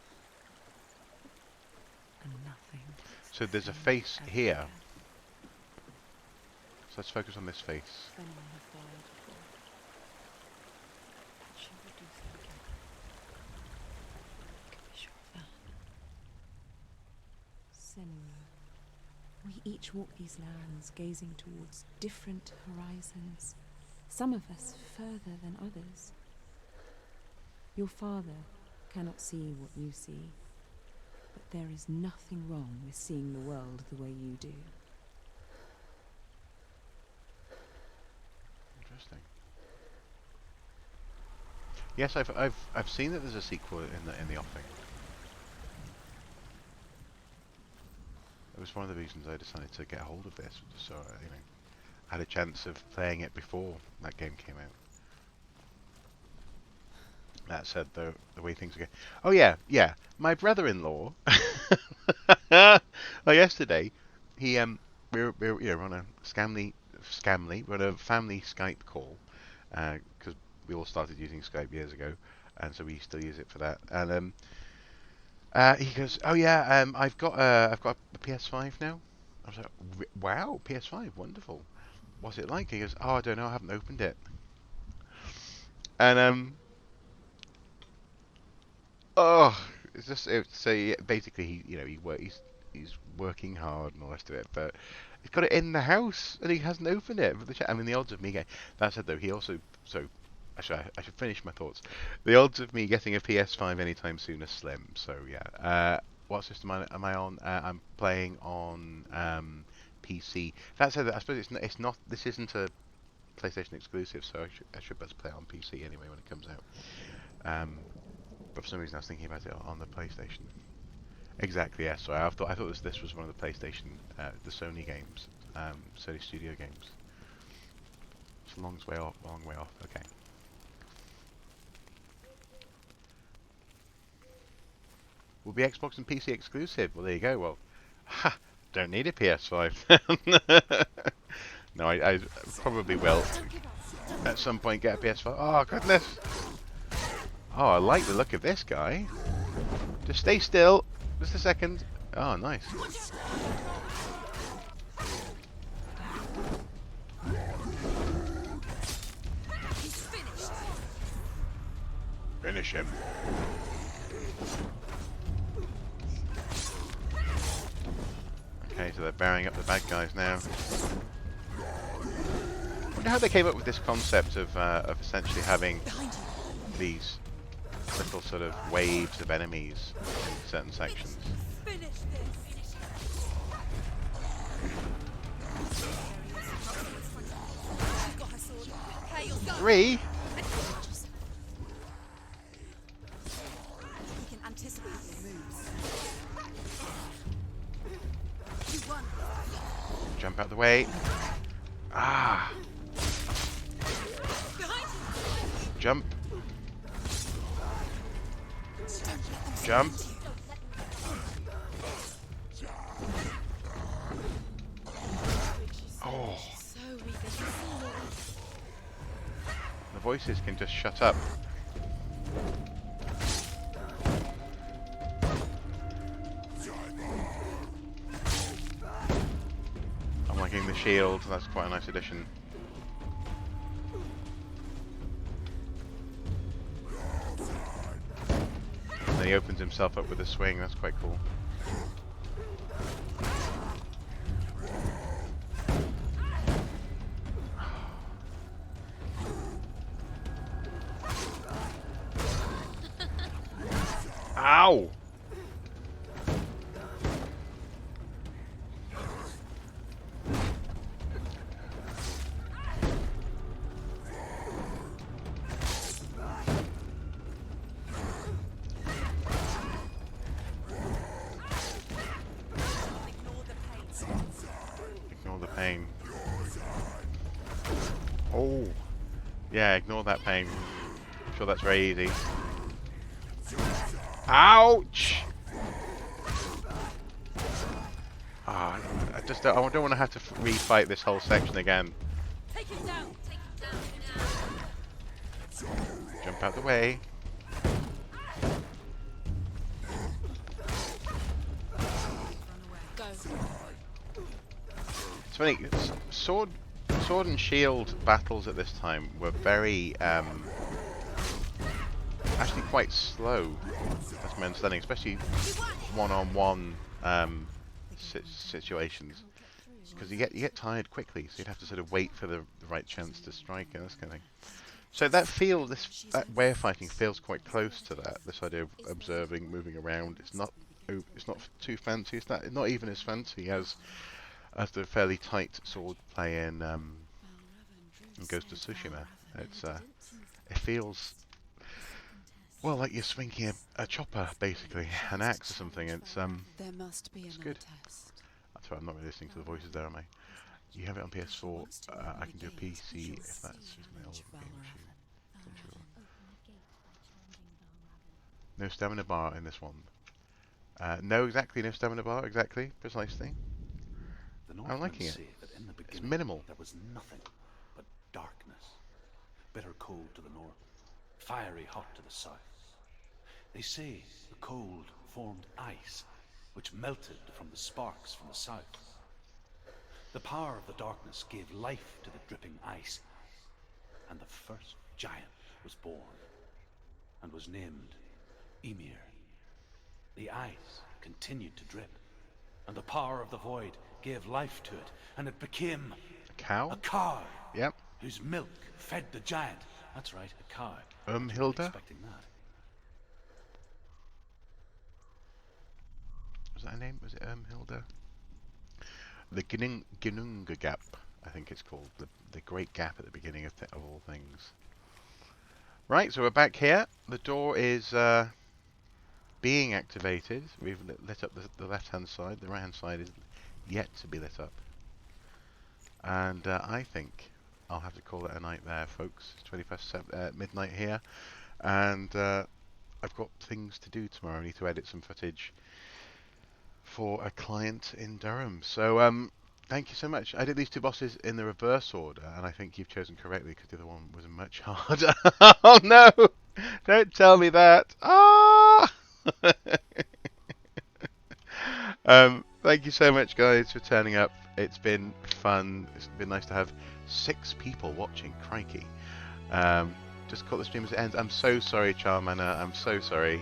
And nothing. So there's a face here. So let's focus on this face. Senua has died before. She will do so again. You can be sure of that. Senua, we each walk these lands gazing towards different horizons, some of us further than others. Your father cannot see what you see, but there is nothing wrong with seeing the world the way you do. Interesting. Yes, I've seen that there's a sequel in the offing. It was one of the reasons I decided to get hold of this, so I had a chance of playing it before that game came out. That said, the way things are going. Oh yeah. My brother-in-law. Yesterday, he we were on a we're on a family Skype call, because we all started using Skype years ago, and so we still use it for that. And he goes, "Oh yeah, I've got a PS5 now." I was like, "Wow, PS5, wonderful. What's it like?" He goes, "Oh, I don't know, I haven't opened it." And it's just so basically he's working hard and all the rest of it, but he's got it in the house and he hasn't opened it. But the odds of me getting that said though, he also I should finish my thoughts. The odds of me getting a PS5 anytime soon are slim. So yeah. What system am I on? I'm playing on PC. That said, I suppose it's not. This isn't a PlayStation exclusive, so I should best play it on PC anyway when it comes out. But for some reason I was thinking about it on the PlayStation. Exactly, yeah. So I thought this was one of the PlayStation, the Sony games, Sony Studio games. It's a long way off. Okay. Will be Xbox and PC exclusive. Well, there you go. Well, don't need a PS5. No, I probably will at some point get a PS5. Oh goodness. Oh, I like the look of this guy. Just stay still. Just a second. Oh, nice. Finish him. Okay, so they're bearing up the bad guys now. wonder how they came up with this concept of essentially having these little sort of waves of enemies in certain sections. Finish this. 3? He can anticipate your moves. You won. Jump out the way. Ah! Behind you. Jump. Jump. Oh. The voices can just shut up. I'm liking the shield, that's quite a nice addition. And then he opens himself up with a swing, that's quite cool. Ow! Ignore the pain. Oh! Yeah, ignore that pain. I'm sure that's very easy. Ouch! Ah, I just don't want to have to refight this whole section again. Take him down. Take him down. Jump out the way. Go. It's funny, sword and shield battles at this time were very actually quite slow, that's my understanding, especially one-on-one situations, because you get tired quickly, so you'd have to sort of wait for the right chance to strike and this kind of thing. So that way of fighting feels quite close to that. This idea of observing, moving around. It's not too fancy. It's not even as fancy as the fairly tight sword play in Ghost of Tsushima. It feels, well, like you're swinging a chopper, basically, an axe or something. There must be good. That's right, I'm not really listening to the voices there, am I? You have it on PS4. I can do a PC if that's my old game machine. No stamina bar in this one. No, exactly, no stamina bar, exactly, precisely. I'm liking it. It's minimal. There was nothing but darkness. Bitter cold to the north, fiery hot to the south. They say the cold formed ice, which melted from the sparks from the south. The power of the darkness gave life to the dripping ice, and the first giant was born, and was named Ymir. The ice continued to drip, and the power of the void gave life to it, and it became a cow. A cow. Yep. Whose milk fed the giant. That's right, a cow. Hilda. Expecting that. Was that her name? Was it Hilda? The Ginnunga Gap, I think it's called. The Great Gap at the beginning of all things. Right, so we're back here. The door is being activated. We've lit up the left-hand side. The right-hand side is yet to be lit up. And I think I'll have to call it a night there, folks. It's 20 past midnight here. And I've got things to do tomorrow. I need to edit some footage for a client in Durham. So thank you so much. I did these two bosses in the reverse order, and I think you've chosen correctly because the other one was much harder. Oh no! Don't tell me that! Ah! Thank you so much, guys, for turning up. It's been fun. It's been nice to have 6 people watching. Crikey. Just caught the stream as it ends. I'm so sorry, Charmander. I'm so sorry.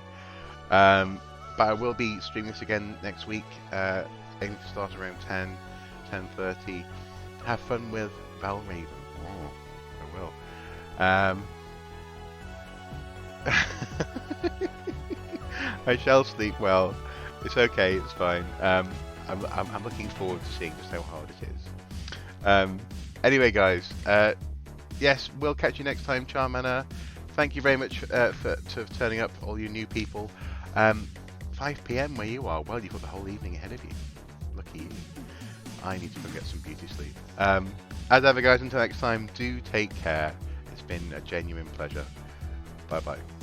But I will be streaming this again next week. Aiming to start around 10:30. Have fun with Valraven. I will. I shall sleep well. It's okay. It's fine. I'm looking forward to seeing just how hard it is. Anyway, guys. Yes, we'll catch you next time, Charmander. Thank you very much for turning up, all you new people. 5 p.m. where you are. Well, you've got the whole evening ahead of you. Lucky you. I need to go get some beauty sleep. As ever, guys, until next time, do take care. It's been a genuine pleasure. Bye-bye.